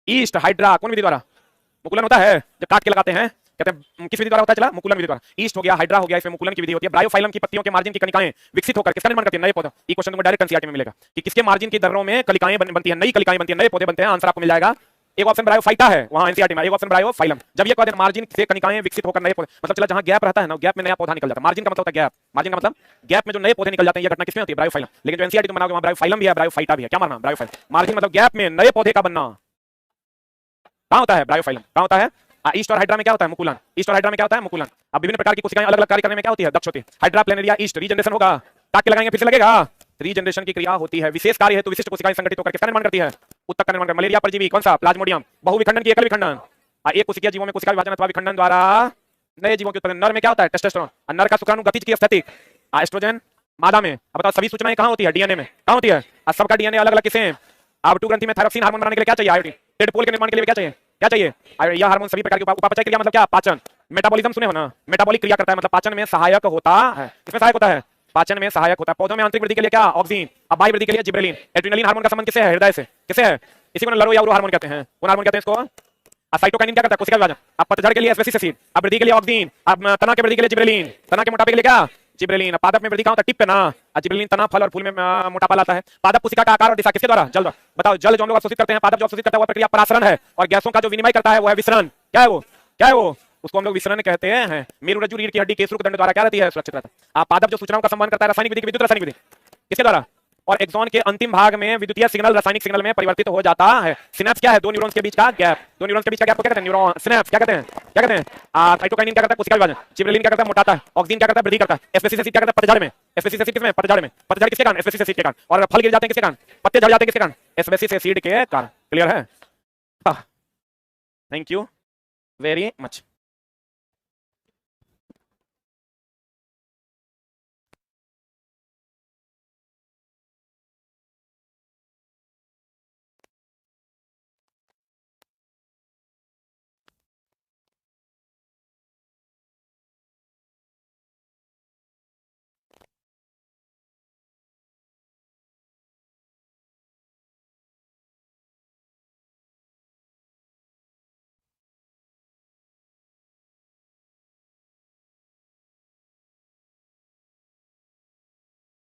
ईस्ट हाइड्रा कौन विधि द्वारा, मुकुलन होता है, जब काट के लगाते हैं कहते हैं किस विधि द्वारा होता है, चला मुकुलन विधि द्वारा। ईस्ट हो गया, हाइड्रा हो गया, इसमें मुकुलन की विधि होती है। ब्रायोफाइलम की पत्तियों के मार्जिन की कणिकाएं विकसित होकर किसका निर्माण करती है, नए पौधे। ये क्वेश्चन तुमको डायरेक्ट एनसीईआरटी में मिलेगा कि किसके मार्जिन की दर्रों में कलिकाएं बनती है, नई कलिकाएं बनती है, नए पौधे बनते हैं, आंसर आपको मिल जाएगा। एक ऑप्शन ब्रायोफाइटा है वहां एनसीईआरटी में, एक ऑप्शन ब्रायोफाइलम। जब ये कहते हैं मार्जिन से कणिकाएं विकसित होकर नए पौधे, मतलब चला जहां गैप रहता है ना, गैप में नया पौधा निकल जाता है। मार्जिन का मतलब होता है गैप, मार्जिन का मतलब गैप में जो नए पौधे निकल जाते हैं, ये घटना किसमें होती है, ब्रायोफाइलम। लेकिन जो एनसीईआरटी तुम बनाओगे वहां ब्रायोफाइलम भी है, ब्रायोफाइटा भी है, क्या मानना, ब्रायोफाइलम। मार्जिन मतलब गैप में नए पौधे का बनना, कहां होता है, ब्रायोफाइलम, कहां होता है। ईस्ट और हाइड्रा में क्या होता है, मुकुलन। ईस्ट और हाइड्रा में क्या होता है, मुकुलन। अब विभिन्न प्रकार की कोशिकाएं अलग अलग कार्य करने में क्या होती है, दक्ष होती है। हाइड्रा प्लेनेरिया ईस्ट रीजनरेशन होगा, काट के लगाएंगे फिर से लगेगा, रीजनरेशन की क्रिया होती है। विशेष कार्य है तो विशिष्ट कोशिकाएं संगठित होकर किसका निर्माण करती है, उत्तक का निर्माण करती है। मलेरिया परजीवी कौन सा, प्लाज्मोडियम। बहुविखंडन की एकल विखंडन, एक कोशिकीय जीवों में कोशिका विभाजन अथवा विखंडन द्वारा नए जीवों के उत्पत्ति। नर में क्या होता है, टेस्टोस्टेरोन। नर का शुक्राणु गतिज की स्थैतिक, एस्ट्रोजन मादा में। अब बताओ सभी सूचनाएं कहां होती है, डीएनए में, कहां होती है। सबका डीएनए अलग अलग किसे हैं। अब टू ग्रंथि में थायरॉक्सिन हार्मोन बनाने के लिए क्या चाहिए, आयोडीन। टेडपोल के निर्माण के लिए क्या चाहिए, क्या चाहिए, यह हार्मोन सभी प्रकार की उपापचय क्रिया मतलब क्या, पाचन। मेटाबॉलिज्म सुने हो ना, मेटाबॉलिक क्रिया करता है मतलब पाचन में सहायक होता है। किसमें सहायक होता है, पाचन में सहायक होता है। पौधों में आंतरिक वृद्धि के लिए क्या, ऑक्सीन। अब बाह्य वृद्धि के लिए जिब्रेलिन। एड्रेनलिन हार्मोन का संबंध किससे है, हृदय से। किसे है, इसी को लड़ो या उरो हार्मोन कहते हैं। कौन हार्मोन कहते हैं इसको। साइटोकाइनिन क्या करता है? कोशिका विभाजन। अब पतझड़ के लिए एस्पेसिस एसिड, अब वृद्धि के लिए ऑक्सीन, अब तना के वृद्धि के लिए जिबरेलिन, तना के मोटापे के लिए क्या? जिबरेलिन। पादप में वृद्धि कहां होता है? टिप पे ना। जिबरेलिन तना, फल और फूल में मोटापा लाता है। पादप कोशिका का आकार और दिशा किसके द्वारा? जल। बताओ, जल जो हम लोग अवशोषित करते हैं, पादप जो अवशोषित करता है वो प्रक्रिया परासरण है, और गैसों का जो विनिमय करता है वो है विसरण। क्या है वो? क्या है वो? उसको हम लोग विसरण कहते हैं। मेरुरज्जु रीढ़ की हड्डी केसरुक दंड द्वारा क्या रहती है? सुरक्षित रहता है। आप पादप जो सूचनाओं का संवहन करता है, रासायनिक विधि की विद्युत रासायनिक विधि किसके द्वारा? और एक्सॉन के अंतिम भाग में विद्युतीय सिग्नल रासायनिक सिग्नल में परिवर्तित हो जाता है। सिनेप्स क्या है? दो न्यूरॉन्स के बीच का गैप। दो न्यूरॉन्स के बीच का गैप को क्या कहते हैं? न्यूरॉन। सिनेप्स क्या कहते हैं? क्या कहते हैं? साइटोकाइनिन क्या करता है? कोशिका विभाजन। जिबरेलिन क्या करता है? मोटाता है। ऑक्सीन क्या करता है? वृद्धि करता है। एस्पेसिस एसिड क्या करता है? पतझड़ में। एस्पेसिस एसिड किसमें? पतझड़ में। पतझड़ किसके कारण? एस्पेसिस एसिड के कारण। और फल गिर जाते हैं किसके कारण? पत्ते झड़ जाते हैं किसके कारण? एस्पेसिस एसिड के कारण। क्लियर है? Thank you very much.